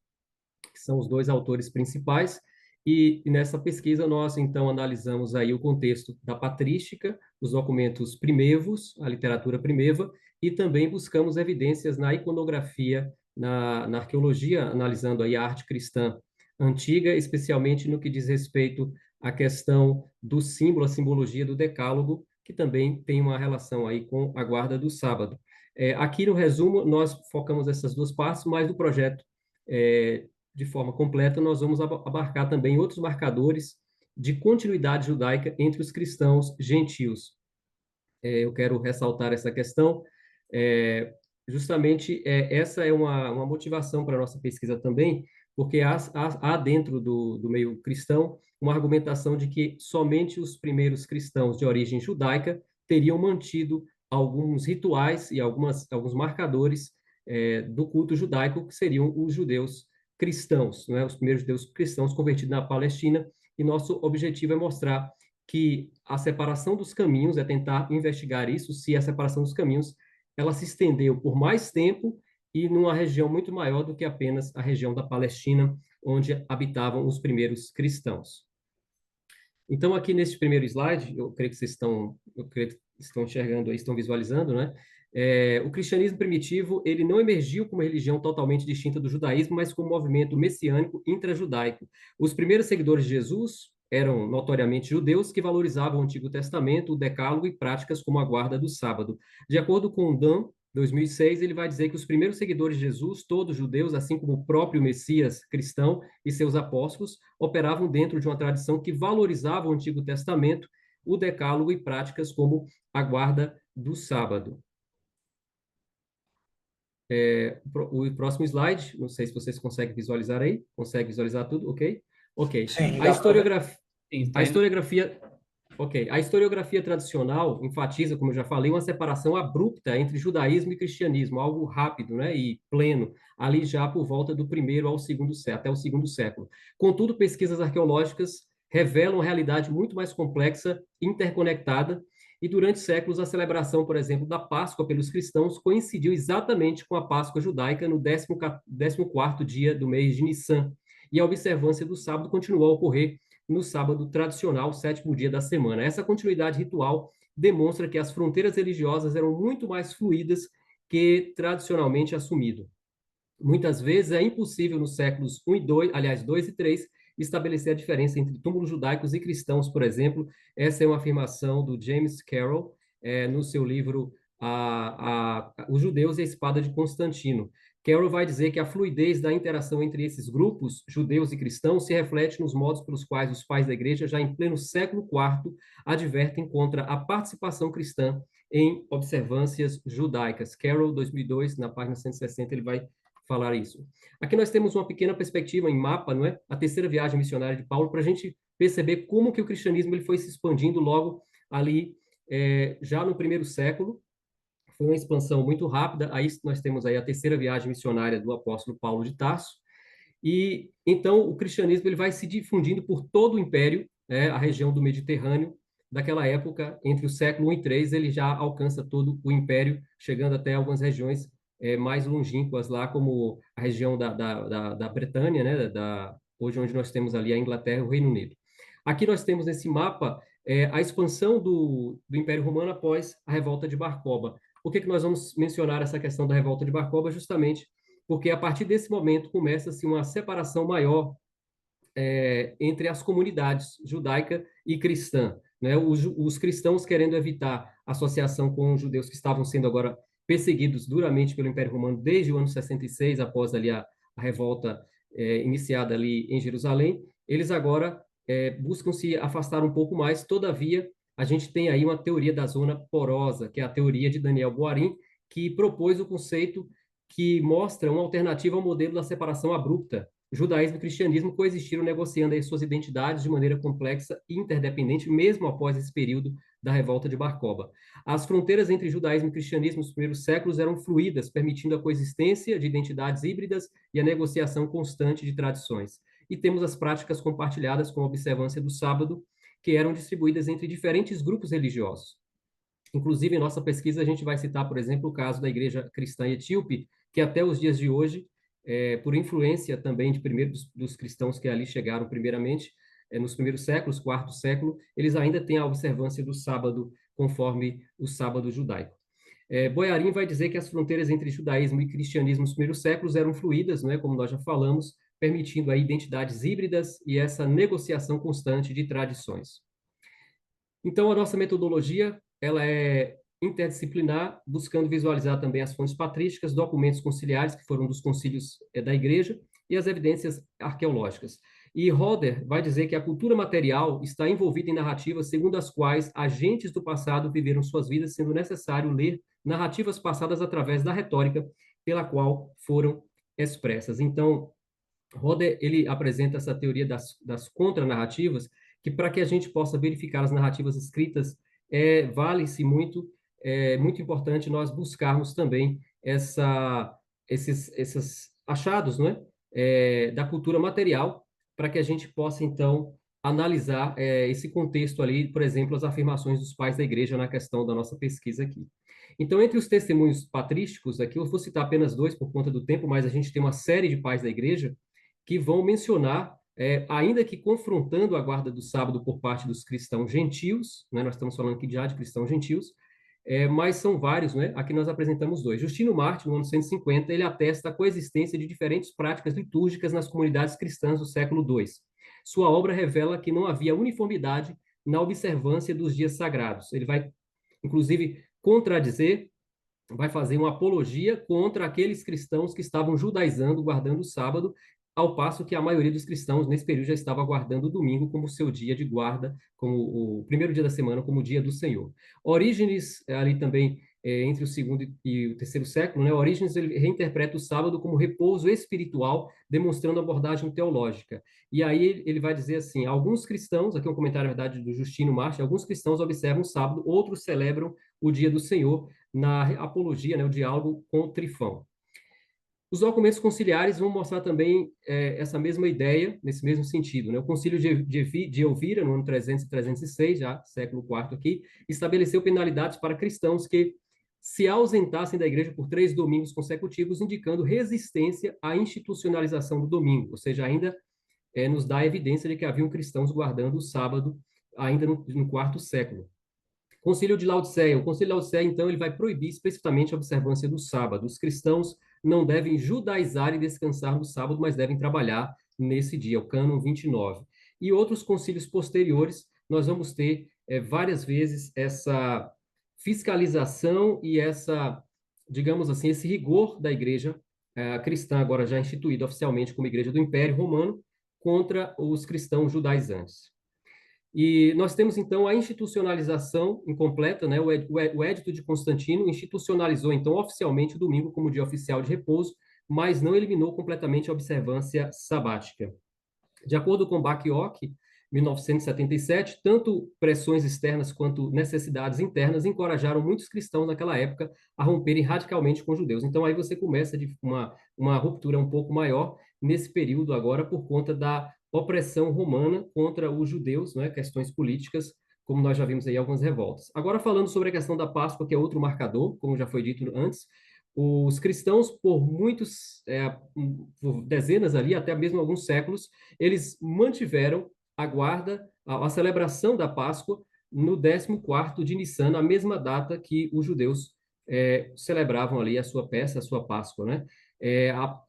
que são os dois autores principais. E nessa pesquisa nós então analisamos aí o contexto da patrística, os documentos primevos, a literatura primeva, e também buscamos evidências na iconografia, na arqueologia, analisando aí a arte cristã antiga, especialmente no que diz respeito à questão do símbolo, a simbologia do decálogo, que também tem uma relação aí com a guarda do sábado. Aqui no resumo nós focamos essas duas partes, mas no projeto de forma completa, nós vamos abarcar também outros marcadores de continuidade judaica entre os cristãos gentios. eu quero ressaltar essa questão. Justamente, essa é uma motivação para a nossa pesquisa também, porque há dentro do meio cristão uma argumentação de que somente os primeiros cristãos de origem judaica teriam mantido alguns rituais e alguns marcadores do culto judaico, que seriam os judeus cristãos, não é? Os primeiros judeus cristãos convertidos na Palestina, e nosso objetivo é mostrar que a separação dos caminhos, é tentar investigar isso, se a separação dos caminhos ela se estendeu por mais tempo e numa região muito maior do que apenas a região da Palestina, onde habitavam os primeiros cristãos. Então, aqui nesse primeiro slide, eu creio que vocês estão enxergando aí, estão visualizando, né? O cristianismo primitivo, ele não emergiu como religião totalmente distinta do judaísmo, mas como movimento messiânico intrajudaico. Os primeiros seguidores de Jesus eram notoriamente judeus que valorizavam o Antigo Testamento, o Decálogo e práticas como a guarda do sábado. De acordo com o Dan, 2006, ele vai dizer que os primeiros seguidores de Jesus, todos judeus, assim como o próprio Messias cristão e seus apóstolos, operavam dentro de uma tradição que valorizava o Antigo Testamento, o Decálogo e práticas como a guarda do sábado. O próximo slide, não sei se vocês conseguem visualizar aí. Consegue visualizar tudo? Ok? Ok. Sim, A historiografia, Sim, a historiografia, ok. A historiografia tradicional enfatiza, como eu já falei, uma separação abrupta entre judaísmo e cristianismo, algo rápido, né, e pleno, ali já por volta do primeiro ao segundo século, até o segundo século. Contudo, pesquisas arqueológicas revelam uma realidade muito mais complexa, interconectada, e durante séculos a celebração, por exemplo, da Páscoa pelos cristãos coincidiu exatamente com a Páscoa judaica no 14º dia do mês de Nissan, e a observância do sábado continuou a ocorrer no sábado tradicional, sétimo dia da semana. Essa continuidade ritual demonstra que as fronteiras religiosas eram muito mais fluídas que tradicionalmente assumido. Muitas vezes é impossível nos séculos 1 e 2, aliás, 2 e 3, estabelecer a diferença entre túmulos judaicos e cristãos, por exemplo. Essa é uma afirmação do James Carroll, no seu livro Os Judeus e a Espada de Constantino. Carroll vai dizer que a fluidez da interação entre esses grupos, judeus e cristãos, se reflete nos modos pelos quais os pais da igreja, já em pleno século IV, advertem contra a participação cristã em observâncias judaicas. Carroll, 2002, na página 160, ele vai falar isso. Aqui nós temos uma pequena perspectiva em mapa, não é? A terceira viagem missionária de Paulo, para a gente perceber como que o cristianismo ele foi se expandindo logo ali, já no primeiro século. Foi uma expansão muito rápida. Aí nós temos aí a terceira viagem missionária do apóstolo Paulo de Tarso. E então o cristianismo ele vai se difundindo por todo o império, né? A região do Mediterrâneo. Daquela época, entre o século 1 e 3, ele já alcança todo o império, chegando até algumas regiões mais longínquas lá, como a região da Bretanha, né? Hoje onde nós temos ali a Inglaterra e o Reino Unido. Aqui nós temos nesse mapa a expansão do Império Romano após a revolta de Bar Kokhba. Por que nós vamos mencionar essa questão da revolta de Bar Kokhba? Justamente porque a partir desse momento começa-se uma separação maior entre as comunidades judaica e cristã, né? Os cristãos querendo evitar associação com os judeus que estavam sendo agora perseguidos duramente pelo Império Romano desde o ano 66, após ali a revolta iniciada ali em Jerusalém, eles agora buscam se afastar um pouco mais. Todavia, a gente tem aí uma teoria da zona porosa, que é a teoria de Daniel Boarim, que propôs o conceito que mostra uma alternativa ao modelo da separação abrupta. Judaísmo e cristianismo coexistiram negociando aí suas identidades de maneira complexa e interdependente, mesmo após esse período da revolta de Bar Kokhba. As fronteiras entre judaísmo e cristianismo nos primeiros séculos eram fluídas, permitindo a coexistência de identidades híbridas e a negociação constante de tradições. E temos as práticas compartilhadas com a observância do sábado, que eram distribuídas entre diferentes grupos religiosos. Inclusive, em nossa pesquisa, a gente vai citar, por exemplo, o caso da Igreja Cristã Etíope, que até os dias de hoje, por influência também de dos cristãos que ali chegaram primeiramente, nos primeiros séculos, quarto século, eles ainda têm a observância do sábado conforme o sábado judaico. Boyarin vai dizer que as fronteiras entre judaísmo e cristianismo nos primeiros séculos eram fluídas, não é, como nós já falamos, permitindo aí identidades híbridas e essa negociação constante de tradições. Então, a nossa metodologia ela é interdisciplinar, buscando visualizar também as fontes patrísticas, documentos conciliares, que foram dos concílios da Igreja, e as evidências arqueológicas. E Roder vai dizer que a cultura material está envolvida em narrativas segundo as quais agentes do passado viveram suas vidas, sendo necessário ler narrativas passadas através da retórica pela qual foram expressas. Então, Roder, ele apresenta essa teoria das contranarrativas, que para que a gente possa verificar as narrativas escritas, vale-se muito, é muito importante nós buscarmos também esses achados, não é? Da cultura material, para que a gente possa, então, analisar esse contexto ali, por exemplo, as afirmações dos pais da igreja na questão da nossa pesquisa aqui. Então, entre os testemunhos patrísticos, aqui eu vou citar apenas dois por conta do tempo, mas a gente tem uma série de pais da igreja que vão mencionar, ainda que confrontando a guarda do sábado por parte dos cristãos gentios, né? Nós estamos falando aqui já de cristãos gentios, mas são vários, né? Aqui nós apresentamos dois. Justino Mártir, no ano 150, ele atesta a coexistência de diferentes práticas litúrgicas nas comunidades cristãs do século II. Sua obra revela que não havia uniformidade na observância dos dias sagrados. Ele vai, inclusive, contradizer, vai fazer uma apologia contra aqueles cristãos que estavam judaizando, guardando o sábado, ao passo que a maioria dos cristãos, nesse período, já estava guardando o domingo como seu dia de guarda, como o primeiro dia da semana, como o dia do Senhor. Orígenes, ali também, entre o segundo e o terceiro século, né, Orígenes ele reinterpreta o sábado como repouso espiritual, demonstrando abordagem teológica. E aí ele vai dizer assim, alguns cristãos, aqui é um comentário, na verdade, do Justino Mártir, alguns cristãos observam o sábado, outros celebram o dia do Senhor, na apologia, né, o diálogo com o Trifão. Os documentos conciliares vão mostrar também essa mesma ideia, nesse mesmo sentido. Né? O Concílio de Elvira, no ano 300 e 306, já século IV aqui, estabeleceu penalidades para cristãos que se ausentassem da igreja por 3 domingos consecutivos, indicando resistência à institucionalização do domingo, ou seja, ainda nos dá a evidência de que haviam cristãos guardando o sábado ainda no IV século. Concílio de Laodiceia. O Concílio de Laodiceia, então, ele vai proibir explicitamente a observância do sábado. Os cristãos não devem judaizar e descansar no sábado, mas devem trabalhar nesse dia, o cânon 29. E outros concílios posteriores, nós vamos ter várias vezes essa fiscalização e essa, digamos assim, esse rigor da igreja cristã, agora já instituída oficialmente como Igreja do Império Romano, contra os cristãos judaizantes. E nós temos, então, a institucionalização incompleta, né? O Edito de Constantino institucionalizou, então, oficialmente o domingo como dia oficial de repouso, mas não eliminou completamente a observância sabática. De acordo com Bacchiocchi, 1977, tanto pressões externas quanto necessidades internas encorajaram muitos cristãos naquela época a romperem radicalmente com os judeus. Então, aí você começa de uma ruptura um pouco maior nesse período agora por conta da opressão romana contra os judeus, né, questões políticas, como nós já vimos aí algumas revoltas. Agora falando sobre a questão da Páscoa, que é outro marcador, como já foi dito antes, os cristãos, por por dezenas ali, até mesmo alguns séculos, eles mantiveram a guarda, a celebração da Páscoa no 14º de Nissan, na mesma data que os judeus celebravam ali a sua peça, a sua Páscoa, né?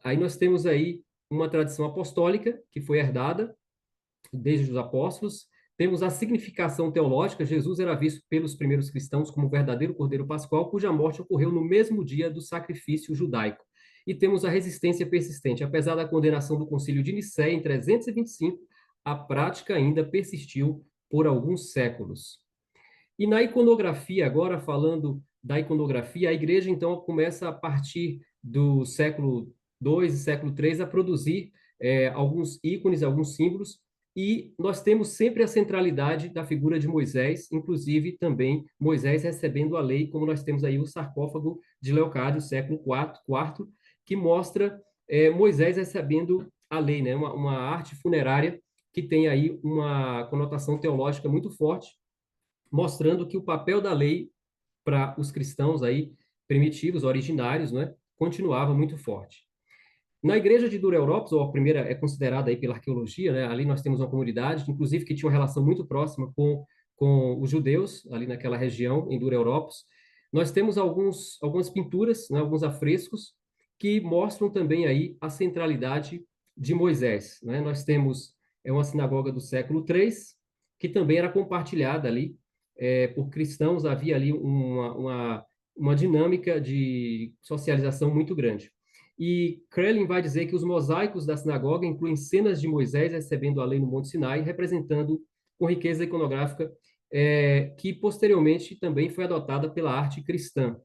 Aí nós temos aí uma tradição apostólica que foi herdada desde os apóstolos. Temos a significação teológica. Jesus era visto pelos primeiros cristãos como o verdadeiro Cordeiro Pascual, cuja morte ocorreu no mesmo dia do sacrifício judaico. E temos a resistência persistente. Apesar da condenação do Concílio de Nicéia em 325, a prática ainda persistiu por alguns séculos. E na iconografia, agora falando da iconografia, a igreja então começa a partir do século II e século III a produzir alguns ícones, alguns símbolos, e nós temos sempre a centralidade da figura de Moisés, inclusive também Moisés recebendo a lei, como nós temos aí o sarcófago de Leocádio, século IV, que mostra Moisés recebendo a lei, né? Uma arte funerária que tem aí uma conotação teológica muito forte, mostrando que o papel da lei para os cristãos aí primitivos, originários, né, continuava muito forte. Na igreja de Dura-Europos, ou a primeira é considerada aí pela arqueologia, né, ali nós temos uma comunidade, inclusive que tinha uma relação muito próxima com os judeus, ali naquela região, em Dura-Europos. Nós temos algumas pinturas, né, alguns afrescos, que mostram também aí a centralidade de Moisés. Né? Nós temos uma sinagoga do século III, que também era compartilhada ali por cristãos, havia ali uma dinâmica de socialização muito grande. E Krellin vai dizer que os mosaicos da sinagoga incluem cenas de Moisés recebendo a lei no Monte Sinai, representando com riqueza iconográfica, que posteriormente também foi adotada pela arte cristã.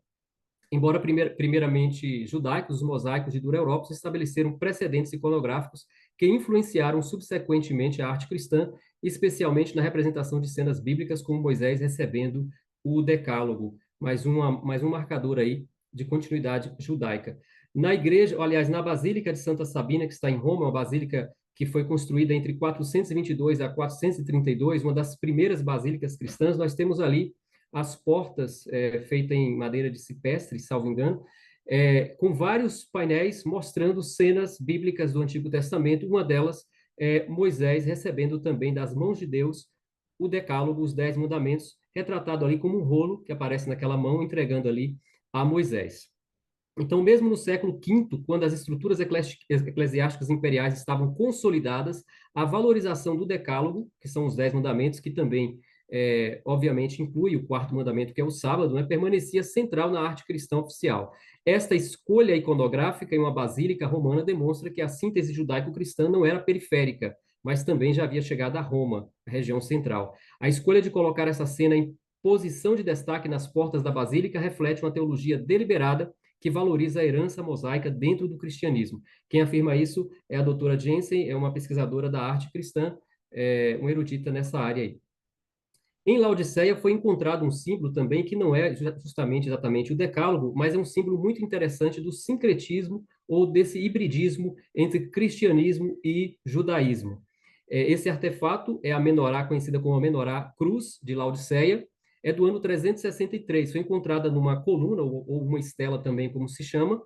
Embora primeiramente judaicos, os mosaicos de dura Europa estabeleceram precedentes iconográficos que influenciaram subsequentemente a arte cristã, especialmente na representação de cenas bíblicas, como Moisés recebendo o Decálogo, mais um marcador aí de continuidade judaica. Na igreja, aliás, na Basílica de Santa Sabina, que está em Roma, uma basílica que foi construída entre 422 a 432, uma das primeiras basílicas cristãs, nós temos ali as portas feitas em madeira de cipestre, salvo engano, com vários painéis mostrando cenas bíblicas do Antigo Testamento. Uma delas é Moisés recebendo também das mãos de Deus o Decálogo, os 10 mandamentos, retratado ali como um rolo que aparece naquela mão, entregando ali a Moisés. Então, mesmo no século V, quando as estruturas eclesiásticas imperiais estavam consolidadas, a valorização do Decálogo, que são os 10 mandamentos, que também, obviamente, inclui o quarto mandamento, que é o sábado, né, permanecia central na arte cristã oficial. Esta escolha iconográfica em uma basílica romana demonstra que a síntese judaico-cristã não era periférica, mas também já havia chegado a Roma, a região central. A escolha de colocar essa cena em posição de destaque nas portas da basílica reflete uma teologia deliberada que valoriza a herança mosaica dentro do cristianismo. Quem afirma isso é a doutora Jensen, é uma pesquisadora da arte cristã, uma erudita nessa área aí. Em Laodiceia foi encontrado um símbolo também que não é justamente exatamente o decálogo, mas é um símbolo muito interessante do sincretismo ou desse hibridismo entre cristianismo e judaísmo. Esse artefato é a menorá, conhecida como a menorá cruz de Laodiceia, é do ano 363, foi encontrada numa coluna, ou uma estela também, como se chama,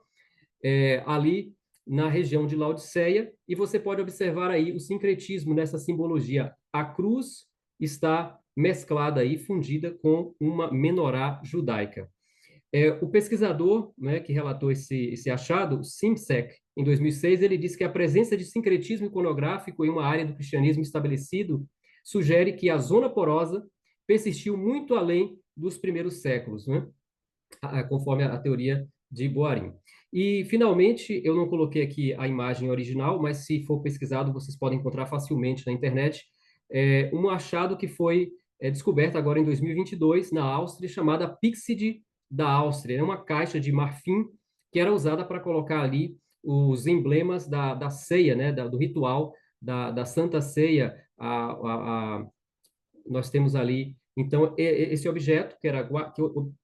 ali na região de Laodiceia, e você pode observar aí o sincretismo nessa simbologia. A cruz está mesclada aí, fundida com uma menorá judaica. O pesquisador, né, que relatou esse achado, Simsek, em 2006, ele disse que a presença de sincretismo iconográfico em uma área do cristianismo estabelecido sugere que a zona porosa persistiu muito além dos primeiros séculos, né, conforme a teoria de Boarim. E, finalmente, eu não coloquei aqui a imagem original, mas se for pesquisado, vocês podem encontrar facilmente na internet, um achado que foi descoberto agora em 2022, na Áustria, chamada Píxide da Áustria. É uma caixa de marfim que era usada para colocar ali os emblemas da ceia, né, do ritual da Santa Ceia. Nós temos ali, então, esse objeto que era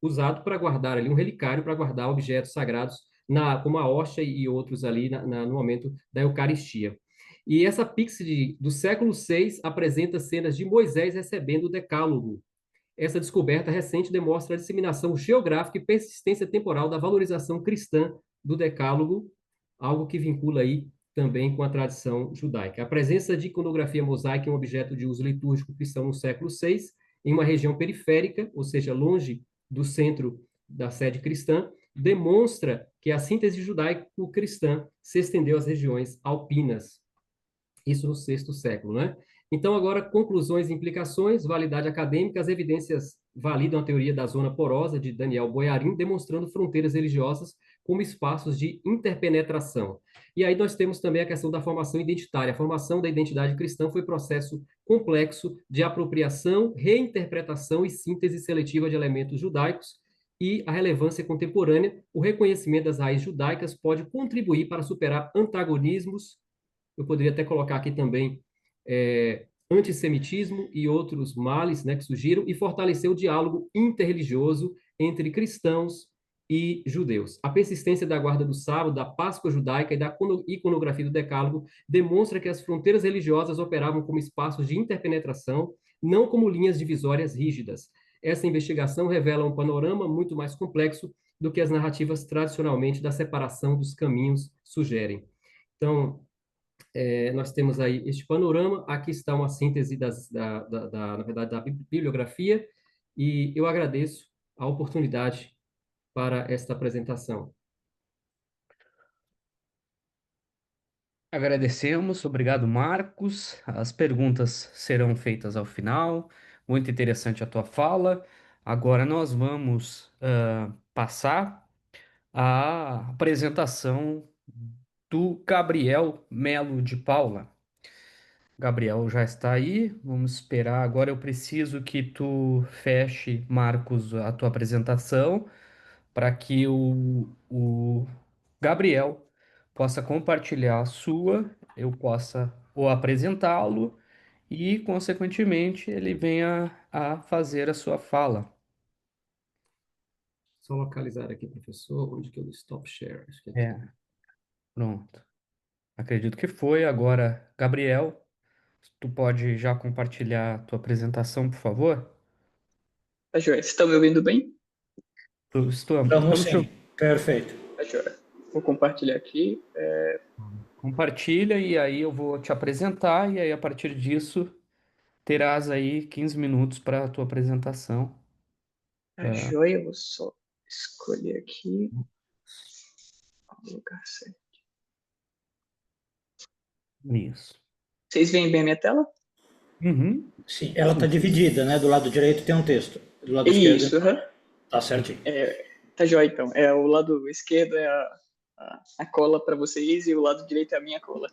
usado para guardar ali, um relicário para guardar objetos sagrados, como a hóstia e outros ali no momento da Eucaristia. E essa píxide do século VI apresenta cenas de Moisés recebendo o Decálogo. Essa descoberta recente demonstra a disseminação geográfica e persistência temporal da valorização cristã do Decálogo, algo que vincula aí também com a tradição judaica. A presença de iconografia mosaica em um objeto de uso litúrgico cristão no século VI, em uma região periférica, ou seja, longe do centro da sede cristã, demonstra que a síntese judaico-cristã se estendeu às regiões alpinas. Isso no sexto século, né? Então, agora, conclusões e implicações, validade acadêmica, as evidências validam a teoria da zona porosa de Daniel Boyarin, demonstrando fronteiras religiosas como espaços de interpenetração. E aí nós temos também a questão da formação identitária. A formação da identidade cristã foi processo complexo de apropriação, reinterpretação e síntese seletiva de elementos judaicos, e a relevância contemporânea, o reconhecimento das raízes judaicas pode contribuir para superar antagonismos. Eu poderia até colocar aqui também antissemitismo e outros males, né, que surgiram, e fortalecer o diálogo interreligioso entre cristãos e judeus. A persistência da guarda do sábado, da Páscoa judaica e da iconografia do Decálogo demonstra que as fronteiras religiosas operavam como espaços de interpenetração, não como linhas divisórias rígidas. Essa investigação revela um panorama muito mais complexo do que as narrativas tradicionalmente da separação dos caminhos sugerem. Então, nós temos aí este panorama, aqui está uma síntese na verdade, da bibliografia, e eu agradeço a oportunidade para esta apresentação. Agradecemos, obrigado, Marcos. As perguntas serão feitas ao final. Muito interessante a tua fala. Agora nós vamos passar a apresentação do Gabriel Melo de Paula. Gabriel já está aí, vamos esperar. Agora eu preciso que tu feche, Marcos, a tua apresentação para que o Gabriel possa compartilhar a sua, eu possa o apresentá-lo e, consequentemente, ele venha a fazer a sua fala. Só localizar aqui, professor, onde que eu stop share? Acho que é aqui. É, pronto. Acredito que foi. Agora, Gabriel, tu pode já compartilhar a tua apresentação, por favor? Tá joia. Vocês estão me ouvindo bem? Estamos Estamos te sim. Perfeito. Tá joia. Vou compartilhar aqui. Compartilha e aí eu vou te apresentar e aí a partir disso terás aí 15 minutos para a tua apresentação. Tá joia. Eu vou só escolher aqui o lugar certo. Isso. Vocês veem bem a minha tela? Uhum. Sim, ela está dividida, né? Do lado direito tem um texto. Do lado esquerdo Isso, aham. tá certinho. Tá joia, então. O lado esquerdo é a cola para vocês e o lado direito é a minha cola.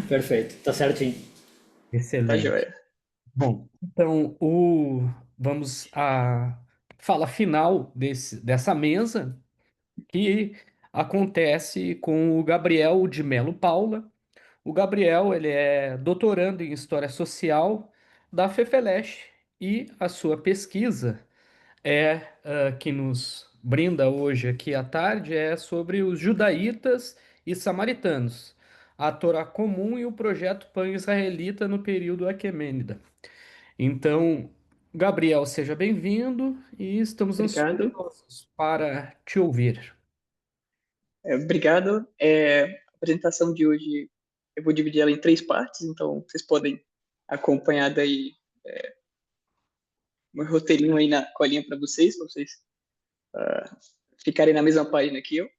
Perfeito, tá certinho. Tá Excelente. joia. Bom, então vamos à fala final dessa mesa, que acontece com o Gabriel de Melo Paula. O Gabriel, ele é doutorando em História Social da FEFELESH e a sua pesquisa que nos brinda hoje aqui à tarde é sobre os judaítas e samaritanos, a Torá comum e o projeto pan-israelita no período aquemênida. Então, Gabriel, seja bem-vindo e estamos Obrigado. ansiosos para te ouvir. Obrigado. A apresentação de hoje eu vou dividir ela em 3 partes, então vocês podem acompanhar daí meu roteirinho aí na colinha para vocês ficarem na mesma página que eu.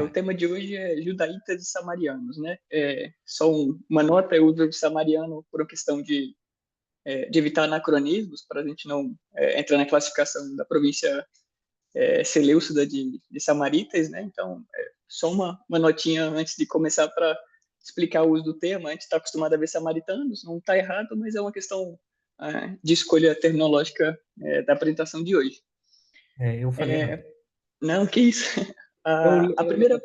O tema de hoje é judaítas e samarianos, né? Só uma nota, eu uso samariano por uma questão de evitar anacronismos, para a gente não entrar na classificação da província Seleucida de Samaritas, né? Então, só uma notinha antes de começar para explicar o uso do termo. A gente está acostumado a ver samaritanos, não está errado, mas é uma questão de escolha terminológica da apresentação de hoje. Eu falei errado. Não, que isso. A primeira...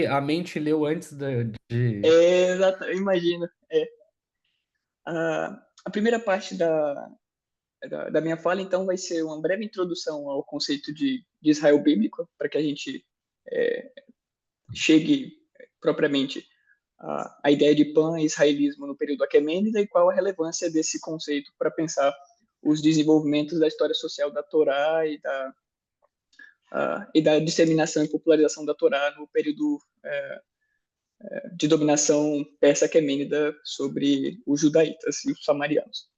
A mente leu antes de... Exato, eu imagino. A primeira parte da minha fala, então, vai ser uma breve introdução ao conceito de Israel bíblico, para que a gente chegue propriamente à ideia de pan-israelismo no período aquemênida e qual a relevância desse conceito para pensar os desenvolvimentos da história social da Torá e da disseminação e popularização da Torá no período de dominação persa-aquemênida sobre os judaítas e os samarianos.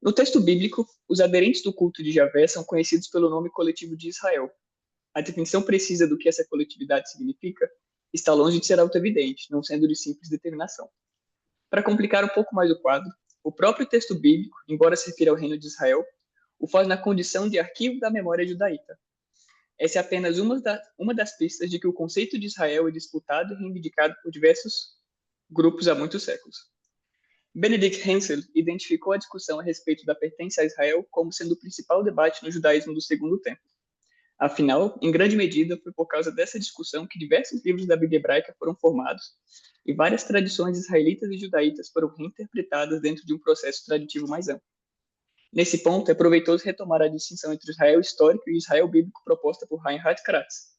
No texto bíblico, os aderentes do culto de Javé são conhecidos pelo nome coletivo de Israel. A definição precisa do que essa coletividade significa está longe de ser auto-evidente, não sendo de simples determinação. Para complicar um pouco mais o quadro, o próprio texto bíblico, embora se refira ao reino de Israel, o faz na condição de arquivo da memória judaíta. Essa é apenas uma das pistas de que o conceito de Israel é disputado e reivindicado por diversos grupos há muitos séculos. Benedict Hensel identificou a discussão a respeito da pertença a Israel como sendo o principal debate no judaísmo do Segundo Templo. Afinal, em grande medida, foi por causa dessa discussão que diversos livros da Bíblia hebraica foram formados e várias tradições israelitas e judaítas foram reinterpretadas dentro de um processo traditivo mais amplo. Nesse ponto, é proveitoso retomar a distinção entre Israel histórico e Israel bíblico proposta por Reinhard Kratz.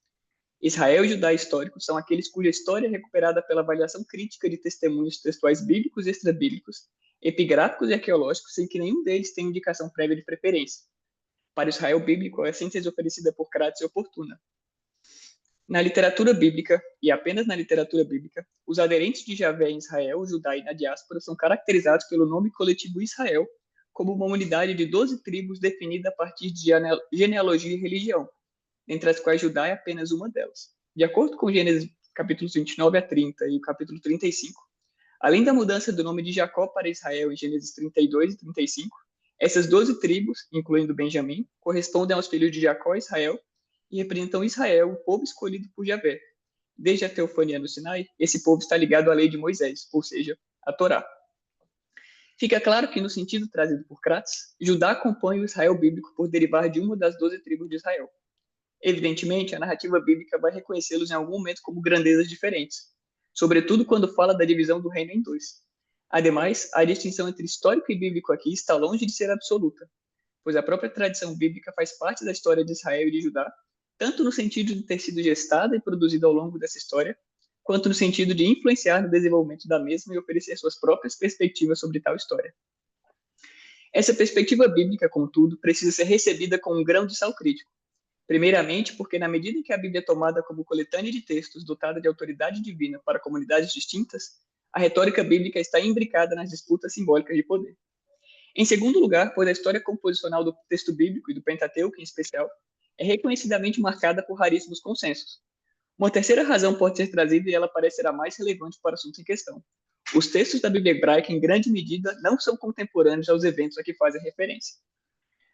Israel e Judá históricos são aqueles cuja história é recuperada pela avaliação crítica de testemunhos textuais bíblicos e extrabíblicos, epigráficos e arqueológicos, sem que nenhum deles tenha indicação prévia de preferência. Para Israel bíblico, a síntese oferecida por Kratz é oportuna. Na literatura bíblica, e apenas na literatura bíblica, os aderentes de Javé em Israel, Judá e na diáspora são caracterizados pelo nome coletivo Israel, como uma unidade de 12 tribos definida a partir de genealogia e religião, entre as quais Judá é apenas uma delas. De acordo com Gênesis capítulos 29 a 30 e o capítulo 35, além da mudança do nome de Jacó para Israel em Gênesis 32 e 35, essas 12 tribos, incluindo Benjamim, correspondem aos filhos de Jacó e Israel, e representam Israel, o povo escolhido por Javé. Desde a teofania no Sinai, esse povo está ligado à lei de Moisés, ou seja, a Torá. Fica claro que, no sentido trazido por Crates, Judá acompanha o Israel bíblico por derivar de uma das 12 tribos de Israel. Evidentemente, a narrativa bíblica vai reconhecê-los em algum momento como grandezas diferentes, sobretudo quando fala da divisão do reino em dois. Ademais, a distinção entre histórico e bíblico aqui está longe de ser absoluta, pois a própria tradição bíblica faz parte da história de Israel e de Judá, tanto no sentido de ter sido gestada e produzida ao longo dessa história, quanto no sentido de influenciar no desenvolvimento da mesma e oferecer suas próprias perspectivas sobre tal história. Essa perspectiva bíblica, contudo, precisa ser recebida com um grão de sal crítico. Primeiramente, porque na medida em que a Bíblia é tomada como coletânea de textos dotada de autoridade divina para comunidades distintas, a retórica bíblica está imbricada nas disputas simbólicas de poder. Em segundo lugar, pois a história composicional do texto bíblico e do Pentateuco, em especial, é reconhecidamente marcada por raríssimos consensos. Uma terceira razão pode ser trazida e ela parecerá mais relevante para o assunto em questão. Os textos da Bíblia hebraica, em grande medida, não são contemporâneos aos eventos a que fazem referência.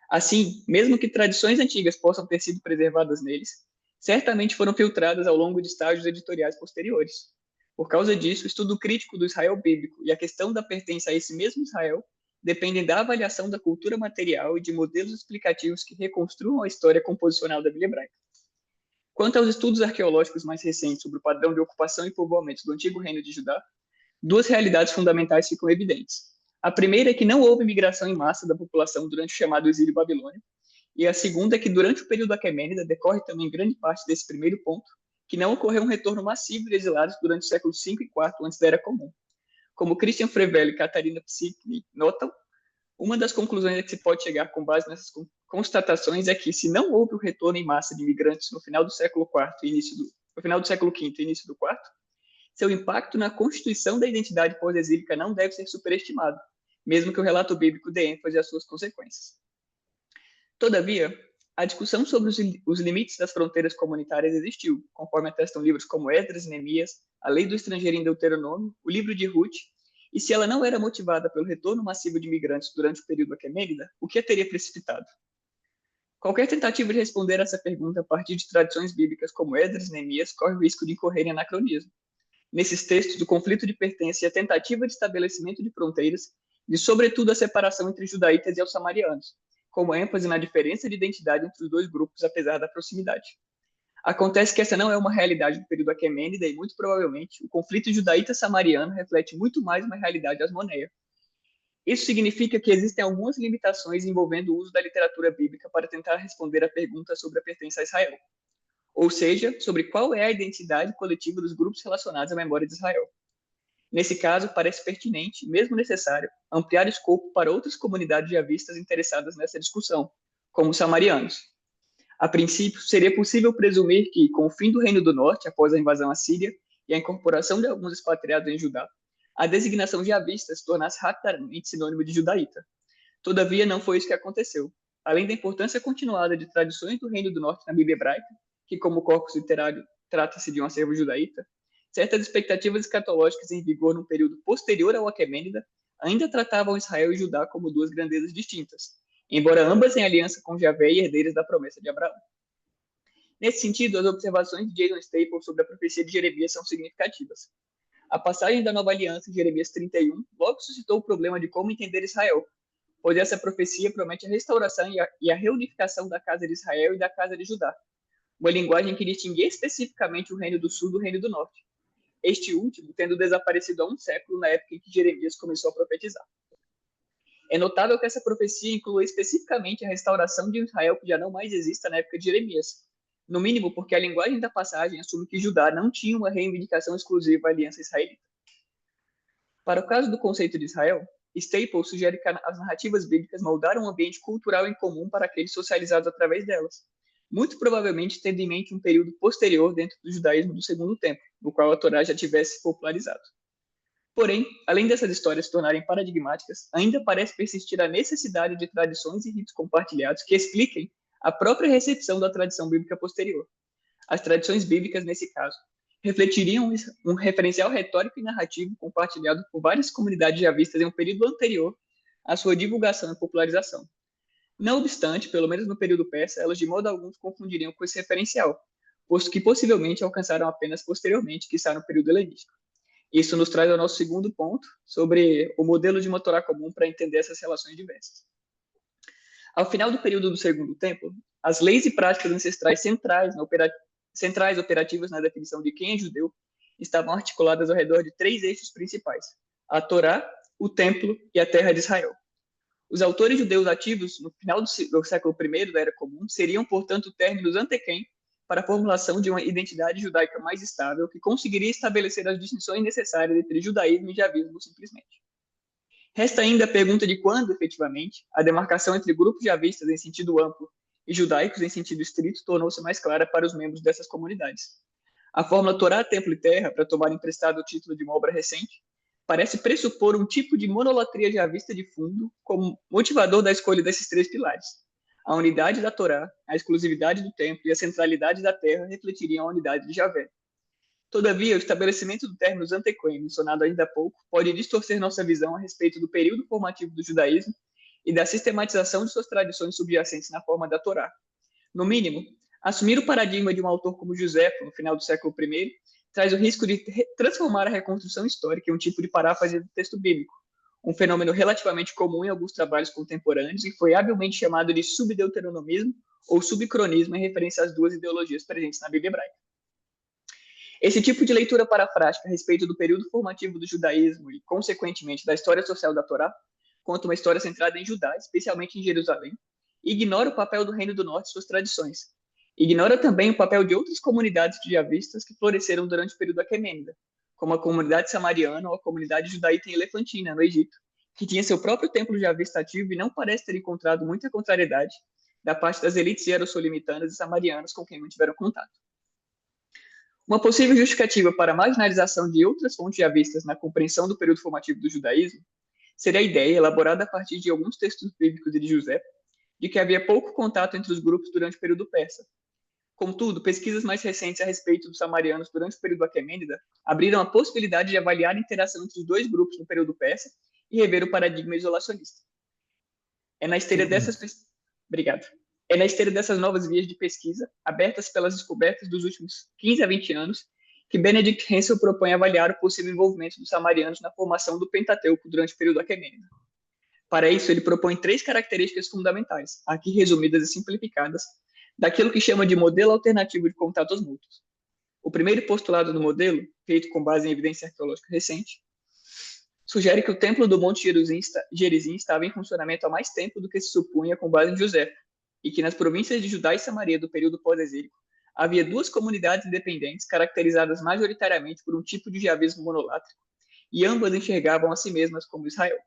Assim, mesmo que tradições antigas possam ter sido preservadas neles, certamente foram filtradas ao longo de estágios editoriais posteriores. Por causa disso, o estudo crítico do Israel bíblico e a questão da pertença a esse mesmo Israel dependem da avaliação da cultura material e de modelos explicativos que reconstruam a história composicional da Bíblia hebraica. Quanto aos estudos arqueológicos mais recentes sobre o padrão de ocupação e povoamento do antigo reino de Judá, duas realidades fundamentais ficam evidentes. A primeira é que não houve migração em massa da população durante o chamado exílio babilônico, e a segunda é que durante o período aquemênida decorre também grande parte desse primeiro ponto, que não ocorreu um retorno massivo de exilados durante os séculos V e IV antes da Era Comum. Como Christian Frevel e Catarina Psichny notam, uma das conclusões a que se pode chegar com base nessas constatações é que, se não houve o retorno em massa de imigrantes no final do século V e início do IV, seu impacto na constituição da identidade pós-exílica não deve ser superestimado, mesmo que o relato bíblico dê ênfase às suas consequências. Todavia, a discussão sobre os limites das fronteiras comunitárias existiu, conforme atestam livros como Esdras e Neemias, a Lei do Estrangeiro em Deuteronômio, o livro de Ruth, e se ela não era motivada pelo retorno massivo de imigrantes durante o período aquemênida, o que a teria precipitado? Qualquer tentativa de responder essa pergunta a partir de tradições bíblicas como Esdras e Neemias corre o risco de incorrer em anacronismo. Nesses textos, o conflito de pertença e a tentativa de estabelecimento de fronteiras diz sobretudo a separação entre os judaítas e os samarianos, como ênfase na diferença de identidade entre os dois grupos, apesar da proximidade. Acontece que essa não é uma realidade do período aquemênida e, muito provavelmente, o conflito judaíta-samariano reflete muito mais uma realidade asmoneia. Isso significa que existem algumas limitações envolvendo o uso da literatura bíblica para tentar responder à pergunta sobre a pertença a Israel, ou seja, sobre qual é a identidade coletiva dos grupos relacionados à memória de Israel. Nesse caso, parece pertinente, mesmo necessário, ampliar o escopo para outras comunidades javistas interessadas nessa discussão, como os samarianos. A princípio, seria possível presumir que, com o fim do Reino do Norte, após a invasão assíria e a incorporação de alguns expatriados em Judá, a designação javista se tornasse rapidamente sinônimo de judaíta. Todavia, não foi isso que aconteceu. Além da importância continuada de tradições do Reino do Norte na Bíblia hebraica, que, como corpus literário, trata-se de um acervo judaíta, certas expectativas escatológicas em vigor num período posterior ao Aquemênida ainda tratavam Israel e Judá como duas grandezas distintas, embora ambas em aliança com Javé e herdeiras da promessa de Abraão. Nesse sentido, as observações de Jason Staples sobre a profecia de Jeremias são significativas. A passagem da Nova Aliança em Jeremias 31 logo suscitou o problema de como entender Israel, pois essa profecia promete a restauração e a reunificação da casa de Israel e da casa de Judá, uma linguagem que distinguia especificamente o reino do sul do reino do norte, este último tendo desaparecido há um século na época em que Jeremias começou a profetizar. É notável que essa profecia inclui especificamente a restauração de Israel que já não mais existe na época de Jeremias, no mínimo porque a linguagem da passagem assume que Judá não tinha uma reivindicação exclusiva à aliança israelita. Para o caso do conceito de Israel, Staples sugere que as narrativas bíblicas moldaram um ambiente cultural em comum para aqueles socializados através delas, muito provavelmente tendo em mente um período posterior dentro do judaísmo do Segundo Templo, no qual a Torá já tivesse popularizado. Porém, além dessas histórias se tornarem paradigmáticas, ainda parece persistir a necessidade de tradições e ritos compartilhados que expliquem a própria recepção da tradição bíblica posterior. As tradições bíblicas, nesse caso, refletiriam um referencial retórico e narrativo compartilhado por várias comunidades javistas em um período anterior à sua divulgação e popularização. Não obstante, pelo menos no período persa, elas de modo algum confundiriam com esse referencial, posto que possivelmente alcançaram apenas posteriormente, que está no período helenístico. Isso nos traz ao nosso segundo ponto, sobre o modelo de uma Torá comum para entender essas relações diversas. Ao final do período do Segundo Templo, as leis e práticas ancestrais centrais operativas na definição de quem é judeu estavam articuladas ao redor de 3 eixos principais: a Torá, o Templo e a Terra de Israel. Os autores judeus ativos no final do século I da Era Comum seriam, portanto, términos antequem para a formulação de uma identidade judaica mais estável que conseguiria estabelecer as distinções necessárias entre judaísmo e javismo simplesmente. Resta ainda a pergunta de quando, efetivamente, a demarcação entre grupos javistas em sentido amplo e judaicos em sentido estrito tornou-se mais clara para os membros dessas comunidades. A fórmula Torá, Templo e Terra, para tomar emprestado o título de uma obra recente, parece pressupor um tipo de monolatria javista de fundo como motivador da escolha desses 3 pilares. A unidade da Torá, a exclusividade do templo e a centralidade da terra refletiriam a unidade de Javé. Todavia, o estabelecimento do termo antequem, mencionado ainda há pouco, pode distorcer nossa visão a respeito do período formativo do judaísmo e da sistematização de suas tradições subjacentes na forma da Torá. No mínimo, assumir o paradigma de um autor como Josefo, no final do século I, traz o risco de transformar a reconstrução histórica em um tipo de paráfrase do texto bíblico, um fenômeno relativamente comum em alguns trabalhos contemporâneos e foi habilmente chamado de subdeuteronomismo ou subcronismo em referência às 2 ideologias presentes na Bíblia hebraica. Esse tipo de leitura parafrática a respeito do período formativo do judaísmo e, consequentemente, da história social da Torá, conta uma história centrada em Judá, especialmente em Jerusalém, e ignora o papel do Reino do Norte e suas tradições. Ignora também o papel de outras comunidades javistas que floresceram durante o período aquemênida, como a comunidade samariana ou a comunidade judaíta em Elefantina, no Egito, que tinha seu próprio templo javista ativo e não parece ter encontrado muita contrariedade da parte das elites hierossolimitanas e samarianas com quem mantiveram contato. Uma possível justificativa para a marginalização de outras fontes javistas na compreensão do período formativo do judaísmo seria a ideia, elaborada a partir de alguns textos bíblicos e de José, de que havia pouco contato entre os grupos durante o período persa. Contudo, pesquisas mais recentes a respeito dos samarianos durante o período aquemênida abriram a possibilidade de avaliar a interação entre os 2 grupos no período persa e rever o paradigma isolacionista. É na esteira dessas novas vias de pesquisa, abertas pelas descobertas dos últimos 15 a 20 anos, que Benedict Hensel propõe avaliar o possível envolvimento dos samarianos na formação do Pentateuco durante o período aquemênida. Para isso, ele propõe 3 características fundamentais, aqui resumidas e simplificadas, daquilo que chama de modelo alternativo de contatos mútuos. O primeiro postulado do modelo, feito com base em evidência arqueológica recente, sugere que o templo do Monte Gerizim estava em funcionamento há mais tempo do que se supunha com base em José, e que nas províncias de Judá e Samaria do período pós-exílico havia 2 comunidades independentes caracterizadas majoritariamente por um tipo de javismo monolátrico, e ambas enxergavam a si mesmas como Israel.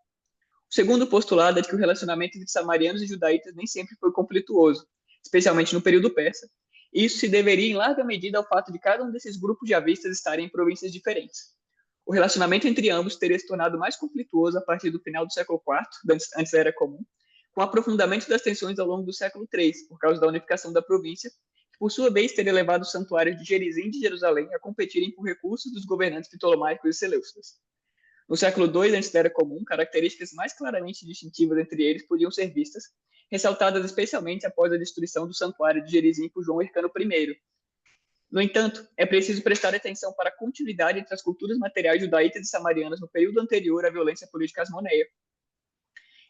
O segundo postulado é de que o relacionamento entre samarianos e judaítas nem sempre foi conflituoso, especialmente no período persa, e isso se deveria em larga medida ao fato de cada um desses grupos javistas estarem em províncias diferentes. O relacionamento entre ambos teria se tornado mais conflituoso a partir do final do século IV, antes da Era Comum, com o aprofundamento das tensões ao longo do século III, por causa da unificação da província, que por sua vez teria levado os santuários de Gerizim e de Jerusalém a competirem por recursos dos governantes ptolomaicos e seleucidas. No século II, antes da Era Comum, características mais claramente distintivas entre eles podiam ser vistas, ressaltadas especialmente após a destruição do santuário de Gerizim por João Hircano I. No entanto, é preciso prestar atenção para a continuidade entre as culturas materiais judaítas e samarianas no período anterior à violência política asmoneia.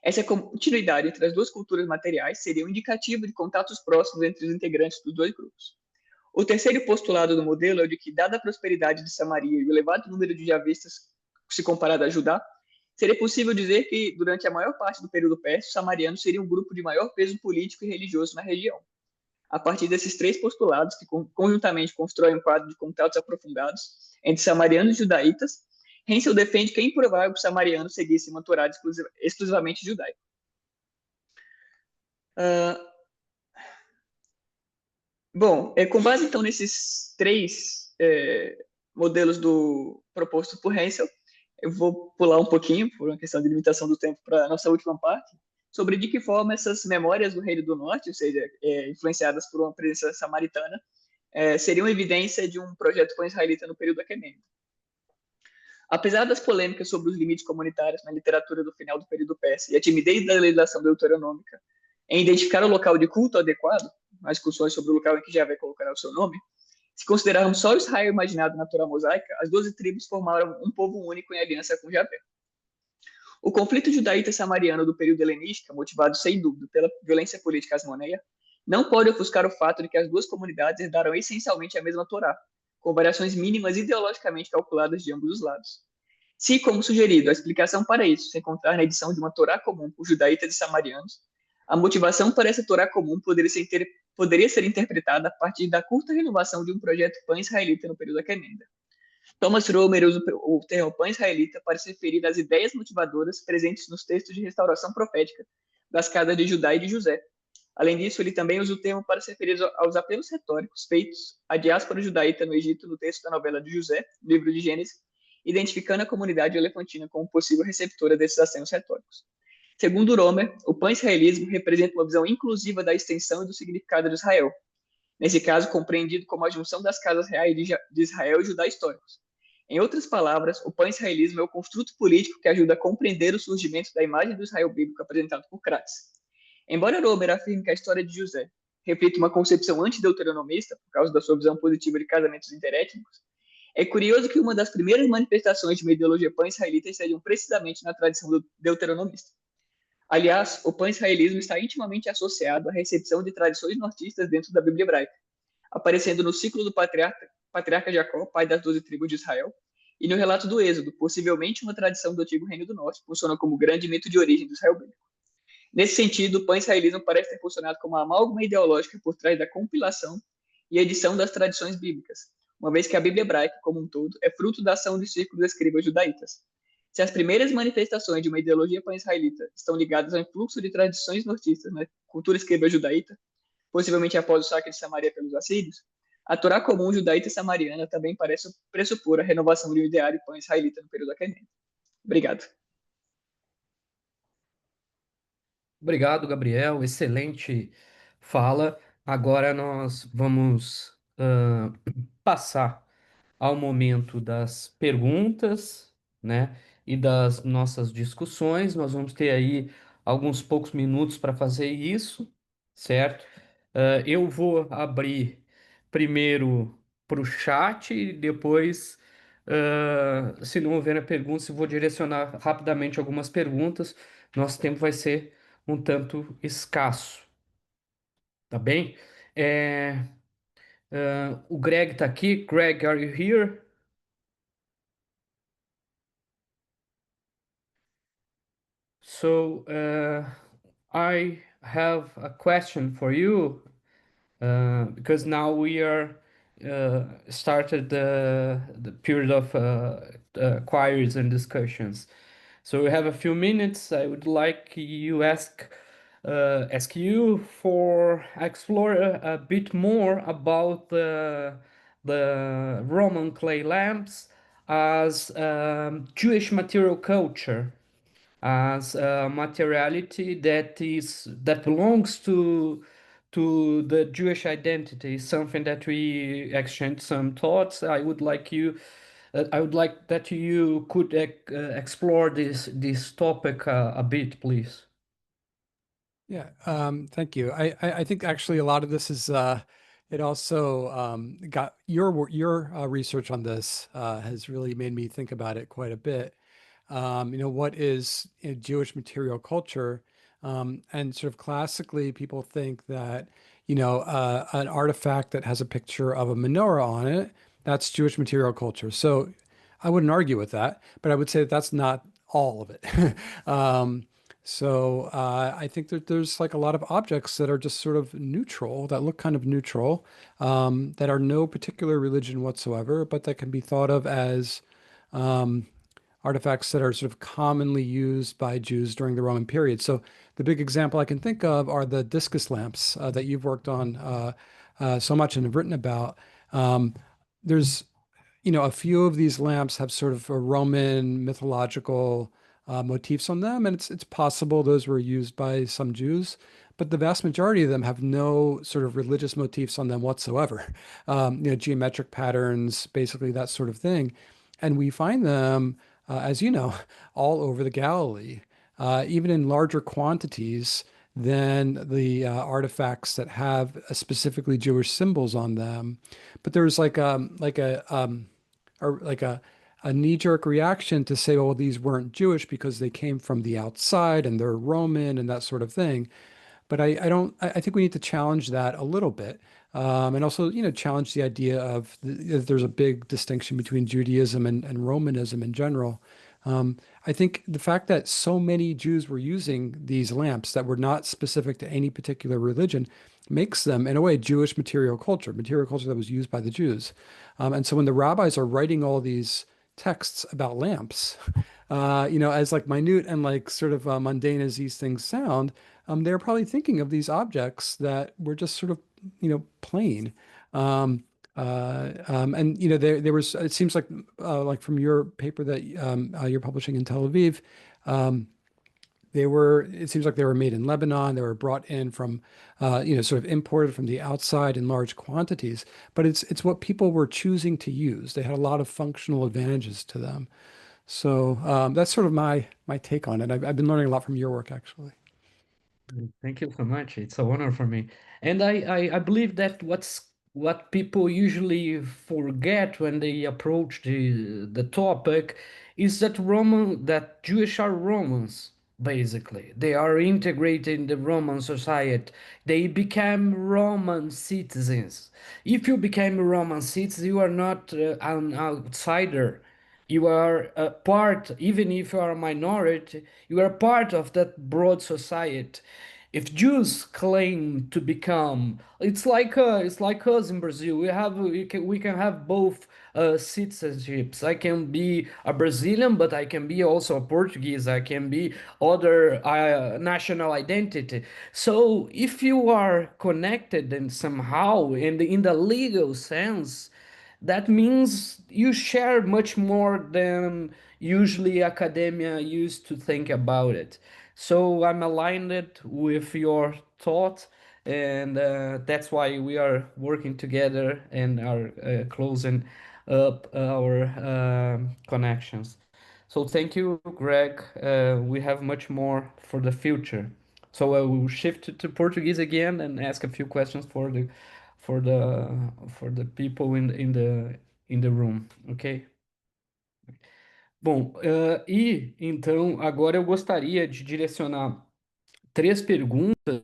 Essa continuidade entre as 2 culturas materiais seria um indicativo de contatos próximos entre os integrantes dos 2 grupos. O terceiro postulado do modelo é o de que, dada a prosperidade de Samaria e o elevado número de javistas se comparado a Judá, seria possível dizer que, durante a maior parte do período persa, os samarianos seriam um grupo de maior peso político e religioso na região. A partir desses 3 postulados, que conjuntamente constroem um quadro de contatos aprofundados entre samarianos e judaítas, Hensel defende que é improvável que os samarianos seguissem uma Torá exclusivamente judaica. Com base então nesses 3 modelos proposto por Hensel, eu vou pular um pouquinho, por uma questão de limitação do tempo, para a nossa última parte, sobre de que forma essas memórias do Reino do Norte, ou seja, influenciadas por uma presença samaritana, seriam evidência de um projeto pan-israelita no período aquemênido. Apesar das polêmicas sobre os limites comunitários na literatura do final do período persa e a timidez da legislação deuteronômica em identificar o local de culto adequado, as discussões sobre o local em que Javé colocará o seu nome, se considerarmos só Israel imaginado na Torá mosaica, as 12 tribos formaram um povo único em aliança com Javé. O conflito judaíta-samariano do período helenístico, motivado sem dúvida pela violência política asmoneia, não pode ofuscar o fato de que as duas comunidades herdaram essencialmente a mesma Torá, com variações mínimas ideologicamente calculadas de ambos os lados. Se, como sugerido, a explicação para isso se encontrar na edição de uma Torá comum por judaítas e samarianos, a motivação para essa Torá comum poderia ser interpretada a partir da curta renovação de um projeto pan-israelita no período Aquemênida. Thomas Romer usa o termo pan-israelita para se referir às ideias motivadoras presentes nos textos de restauração profética das casas de Judá e de José. Além disso, ele também usa o termo para se referir aos apelos retóricos feitos à diáspora judaíta no Egito no texto da novela de José, livro de Gênesis, identificando a comunidade elefantina como possível receptora desses acenos retóricos. Segundo Romer, o pan-israelismo representa uma visão inclusiva da extensão e do significado de Israel, nesse caso compreendido como a junção das casas reais de Israel e Judá históricos. Em outras palavras, o pan-israelismo é o construto político que ajuda a compreender o surgimento da imagem do Israel bíblico apresentado por Crates. Embora Romer afirme que a história de José reflete uma concepção antideuteronomista por causa da sua visão positiva de casamentos interétnicos, é curioso que uma das primeiras manifestações de uma ideologia pan-israelita estejam precisamente na tradição deuteronomista. Aliás, o pan-israelismo está intimamente associado à recepção de tradições nortistas dentro da Bíblia hebraica, aparecendo no ciclo do patriarca Jacó, pai das 12 tribos de Israel, e no relato do Êxodo, possivelmente uma tradição do antigo Reino do Norte, funciona como grande mito de origem do Israel bíblico. Nesse sentido, o pan-israelismo parece ter funcionado como uma amálgama ideológica por trás da compilação e edição das tradições bíblicas, uma vez que a Bíblia hebraica, como um todo, é fruto da ação de círculos de escribas judaítas. Se as primeiras manifestações de uma ideologia pan-israelita estão ligadas ao influxo de tradições nortistas na cultura escriba judaíta, possivelmente após o saque de Samaria pelos assírios, a Torá comum judaíta samariana também parece pressupor a renovação de um ideário pan-israelita no período aquemênico. Obrigado. Obrigado, Gabriel. Excelente fala. Agora nós vamos passar ao momento das perguntas, né, e das nossas discussões. Nós vamos ter aí alguns poucos minutos para fazer isso, certo? Eu vou abrir primeiro para o chat e depois, se não houver perguntas, eu vou direcionar rapidamente algumas perguntas. Nosso tempo vai ser um tanto escasso, tá bem? O Greg está aqui. Greg, are you here? So, I have a question for you because now we are started the period of queries and discussions. So we have a few minutes. I would like you ask you for explore a bit more about the Roman clay lamps as Jewish material culture, as a materiality that belongs to the Jewish identity, something that we exchange some thoughts. I would like that you could explore this topic a bit, please. Yeah, thank you. I think actually a lot of this is it also got your research on this has really made me think about it quite a bit. What is Jewish material culture? And sort of classically, people think that, an artifact that has a picture of a menorah on it, that's Jewish material culture. So I wouldn't argue with that, but I would say that that's not all of it. I think that there's like a lot of objects that are just sort of neutral, that look kind of neutral, that are no particular religion whatsoever, but that can be thought of as artifacts that are sort of commonly used by Jews during the Roman period. So the big example I can think of are the discus lamps that you've worked on so much and have written about. There's, a few of these lamps have sort of a Roman mythological motifs on them, and it's possible those were used by some Jews, but the vast majority of them have no sort of religious motifs on them whatsoever. Geometric patterns, basically that sort of thing. And we find them, as you know, all over the Galilee, even in larger quantities than the artifacts that have specifically Jewish symbols on them. But there's a knee-jerk reaction to say, oh, these weren't Jewish because they came from the outside and they're Roman and that sort of thing. But I don't, I think we need to challenge that a little bit. And also, challenge the idea of there's a big distinction between Judaism and Romanism in general. I think the fact that so many Jews were using these lamps that were not specific to any particular religion makes them, in a way, Jewish material culture that was used by the Jews. And so when the rabbis are writing all these texts about lamps, as like minute and like sort of mundane as these things sound, they're probably thinking of these objects that were just sort of, plain. And there was. It seems like from your paper that you're publishing in Tel Aviv, they were. It seems like they were made in Lebanon. They were brought in from, sort of imported from the outside in large quantities. But it's what people were choosing to use. They had a lot of functional advantages to them. So that's sort of my take on it. I've been learning a lot from your work, actually. Thank you so much. It's a honor for me. And I believe that what people usually forget when they approach the topic is that Jewish are Romans, basically. They are integrated in the Roman society. They became Roman citizens. If you became a Roman citizen, you are not an outsider. You are a part, even if you are a minority, you are part of that broad society. If Jews claim to become, it's like us in Brazil. We can have both citizenships. I can be a Brazilian, but I can be also a Portuguese. I can be other national identity. So if you are connected and somehow in the legal sense, that means you share much more than usually academia used to think about it. So I'm aligned with your thought, and that's why we are working together and are closing up our connections. So thank you, Greg. We have much more for the future. So I will shift to Portuguese again and ask a few questions for the for the people in the room, ok? Bom, e então agora eu gostaria de direcionar três perguntas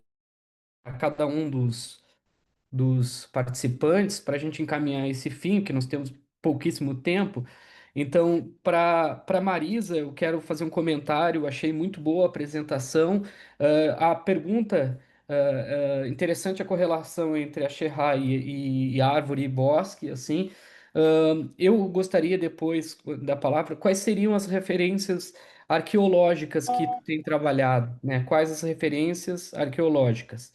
a cada um dos participantes para a gente encaminhar esse fim, que nós temos pouquíssimo tempo. Então, para Marisa, eu quero fazer um comentário. Achei muito boa a apresentação. A pergunta interessante a correlação entre a Xerá e árvore e bosque, assim. Eu gostaria depois da palavra, quais seriam as referências arqueológicas que tu tem trabalhado, né? Quais as referências arqueológicas?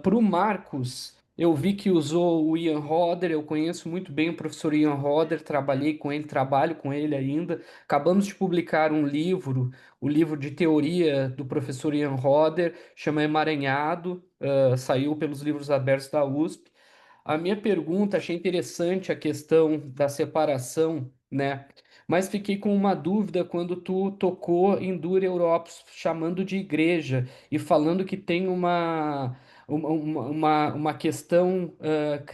Para o Marcos, eu vi que usou o Ian Hodder, eu conheço muito bem o professor Ian Hodder, trabalhei com ele, trabalho com ele ainda. Acabamos de publicar um livro, o livro de teoria do professor Ian Hodder, chama Emaranhado, saiu pelos livros abertos da USP. A minha pergunta, achei interessante a questão da separação, né? Mas fiquei com uma dúvida quando tu tocou em Dura Europos, chamando de igreja e falando que tem uma questão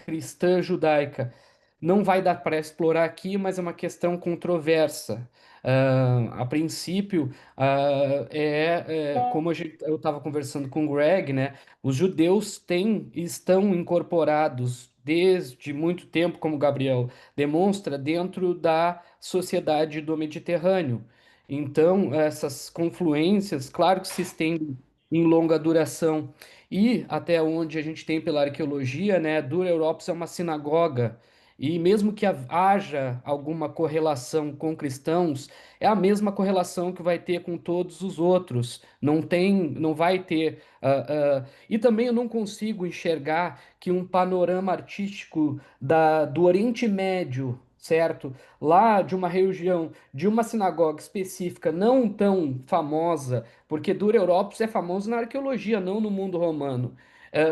cristã judaica. Não vai dar para explorar aqui, mas é uma questão controversa. A princípio, como eu estava conversando com o Greg, né? Os judeus estão incorporados desde muito tempo, como Gabriel demonstra, dentro da sociedade do Mediterrâneo. Então, essas confluências, claro que se estendem em longa duração. E até onde a gente tem pela arqueologia, né, Dura Europos é uma sinagoga. E mesmo que haja alguma correlação com cristãos, é a mesma correlação que vai ter com todos os outros. Não vai ter. E também eu não consigo enxergar que um panorama artístico do Oriente Médio, certo? Lá de uma região, de uma sinagoga específica, não tão famosa, porque Dura Europos é famoso na arqueologia, não no mundo romano,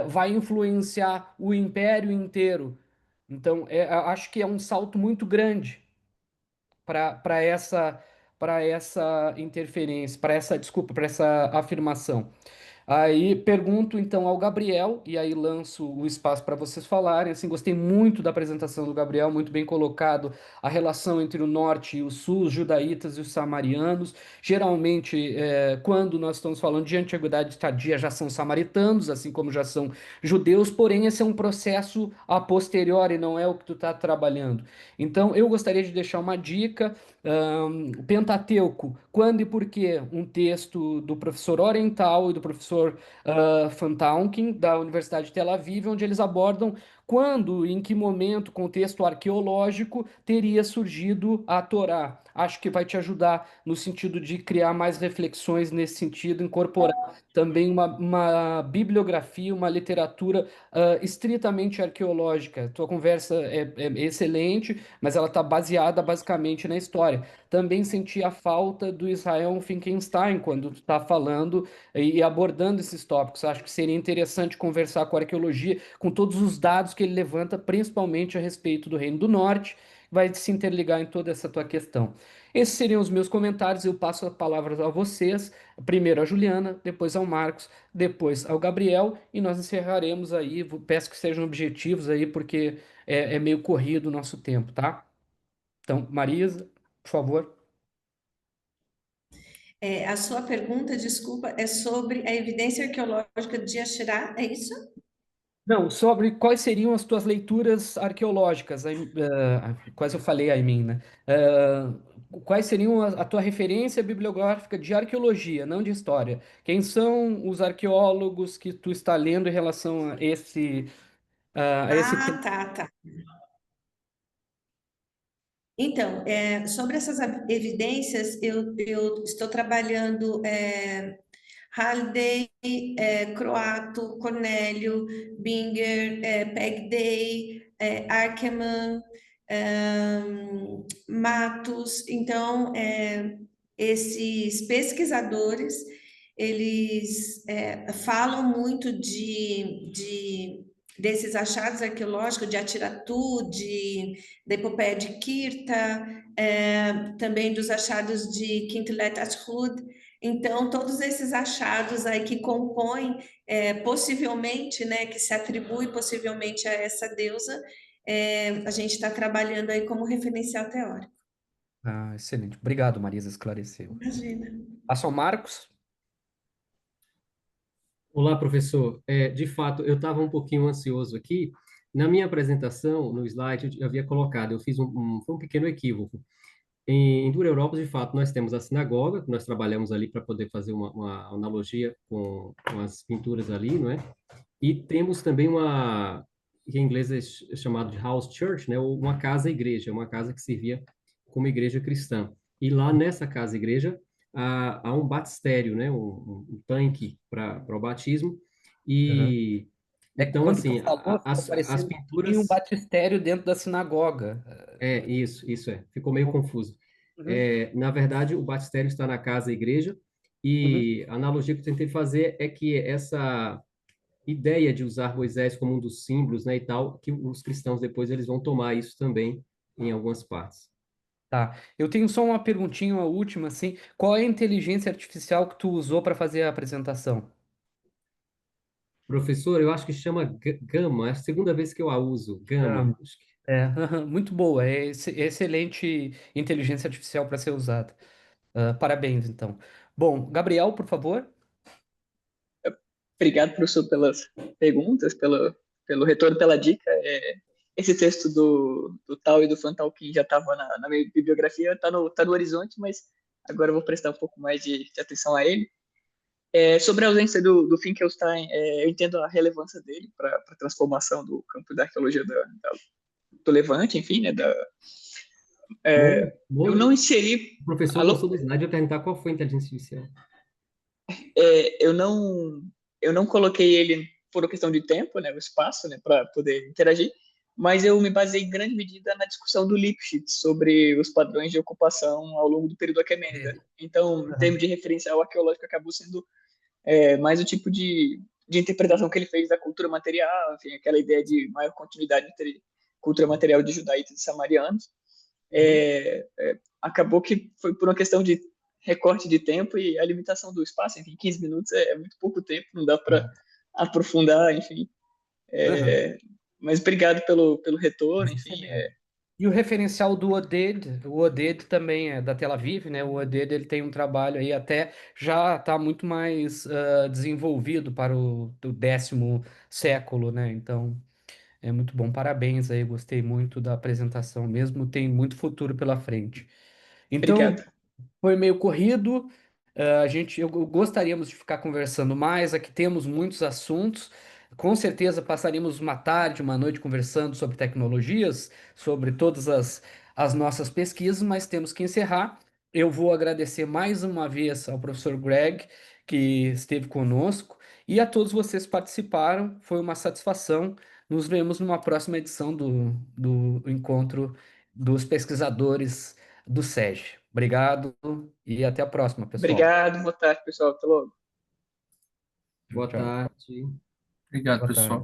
vai influenciar o império inteiro. Então, acho que é um salto muito grande para essa interferência, desculpa, para essa afirmação. Aí pergunto então ao Gabriel, e aí lanço o espaço para vocês falarem. Assim, gostei muito da apresentação do Gabriel, muito bem colocado a relação entre o norte e o sul, os judaítas e os samarianos. Geralmente, quando nós estamos falando de antiguidade tardia, já são samaritanos, assim como já são judeus, porém esse é um processo a posteriori, não é o que tu está trabalhando. Então, eu gostaria de deixar uma dica. O Pentateuco, quando e por que? Um texto do professor Oriental e do professor Van Taunken, da Universidade de Tel Aviv, onde eles abordam quando, em que momento, contexto arqueológico, teria surgido a Torá. Acho que vai te ajudar no sentido de criar mais reflexões nesse sentido, incorporar também uma bibliografia, uma literatura estritamente arqueológica. Tua conversa é excelente, mas ela está baseada basicamente na história. Também senti a falta do Israel Finkelstein quando tu está falando e abordando esses tópicos. Acho que seria interessante conversar com a arqueologia, com todos os dados que ele levanta, principalmente a respeito do Reino do Norte, vai se interligar em toda essa tua questão. Esses seriam os meus comentários. Eu passo a palavra a vocês, primeiro a Juliana, depois ao Marcos, depois ao Gabriel, e nós encerraremos aí. Peço que sejam objetivos aí, porque é meio corrido o nosso tempo, tá? Então, Marisa, por favor. A sua pergunta, desculpa, é sobre a evidência arqueológica de Axerá, é isso? Não, sobre quais seriam as tuas leituras arqueológicas, quase eu falei a mim, né? Quais seriam a tua referência bibliográfica de arqueologia, não de história? Quem são os arqueólogos que tu está lendo em relação a esse Ah, tema? tá. Então, sobre essas evidências, eu estou trabalhando Halliday, Croato, Cornélio, Binger, Peg Day, Arkeman, Matos. Então, esses pesquisadores, eles falam muito desses achados arqueológicos de Atiratu, da epopeia de Kirta, também dos achados de Quintilet Ashud. Então, todos esses achados aí que compõem, possivelmente, né, que se atribui possivelmente a essa deusa, a gente está trabalhando aí como referencial teórico. Ah, excelente. Obrigado, Marisa, esclareceu. Imagina. Passo ao Marcos. Olá, professor. De fato, eu estava um pouquinho ansioso aqui. Na minha apresentação, no slide, eu havia colocado, eu fiz foi um pequeno equívoco. Em Dura Europa, de fato, nós temos a sinagoga, que nós trabalhamos ali para poder fazer uma analogia com as pinturas ali, não é? E temos também que em inglês é chamado de house church, né? Ou uma casa-igreja, uma casa que servia como igreja cristã. E lá nessa casa-igreja há um batistério, né? Um tanque para o batismo. Uhum. E É que então, quando tu assim, falou, ficou as parecendo que tinha um pinturas. batistério dentro da sinagoga. Isso é. Ficou meio confuso. Uhum, Na verdade, o batistério está na casa-igreja. uhum. E a analogia que eu tentei fazer é que essa ideia de usar Moisés como um dos símbolos, né, e tal, que os cristãos depois eles vão tomar isso também em algumas partes. Tá. Eu tenho só uma perguntinha, uma última, assim. Qual é a inteligência artificial que tu usou para fazer a apresentação? Professor, eu acho que chama Gama, é a segunda vez que eu a uso, Ah, Gama. muito boa. É excelente inteligência artificial para ser usada. Parabéns, então. Bom, Gabriel, por favor. Obrigado, professor, pelas perguntas, pelo retorno, pela dica. Esse texto do Tal e do Fantalkin já estava na minha bibliografia, tá no horizonte, mas agora eu vou prestar um pouco mais de atenção a ele. Sobre a ausência do Finkelstein, eu entendo a relevância dele para a transformação do campo da arqueologia do Levante, enfim, né? Bom, Eu bom, não inseri. o professor Alô? gostou do slide, eu ia perguntar qual foi a inteligência artificial. Eu não coloquei ele por uma questão de tempo, né, o espaço, né, para poder interagir, mas eu me baseei em grande medida na discussão do Lipschitz sobre os padrões de ocupação ao longo do período aquemênida. Então, em termos de referencial arqueológico, acabou sendo mais o tipo de interpretação que ele fez da cultura material, enfim, aquela ideia de maior continuidade entre cultura material de judaítas e samarianos. Uhum. Acabou que foi por uma questão de recorte de tempo e a limitação do espaço, enfim, 15 minutos é muito pouco tempo, não dá para aprofundar, enfim. Mas obrigado pelo retorno, enfim. E o referencial do ODED, o ODED também é da Tel Aviv, né? O ODED ele tem um trabalho aí até já está muito mais desenvolvido para do 10º século, né? Então é muito bom. Parabéns aí, gostei muito da apresentação mesmo, tem muito futuro pela frente. Então, Obrigado. foi meio corrido. Gostaríamos de ficar conversando mais. Aqui temos muitos assuntos. Com certeza passaríamos uma tarde, uma noite conversando sobre tecnologias, sobre todas as nossas pesquisas, mas temos que encerrar. Eu vou agradecer mais uma vez ao professor Greg, que esteve conosco, e a todos vocês que participaram. Foi uma satisfação. Nos vemos numa próxima edição do encontro dos pesquisadores do SEG. Obrigado e até a próxima, pessoal. Obrigado, boa tarde, pessoal. Até logo. Boa Tchau. tarde. Obrigado, Boa pessoal. tarde.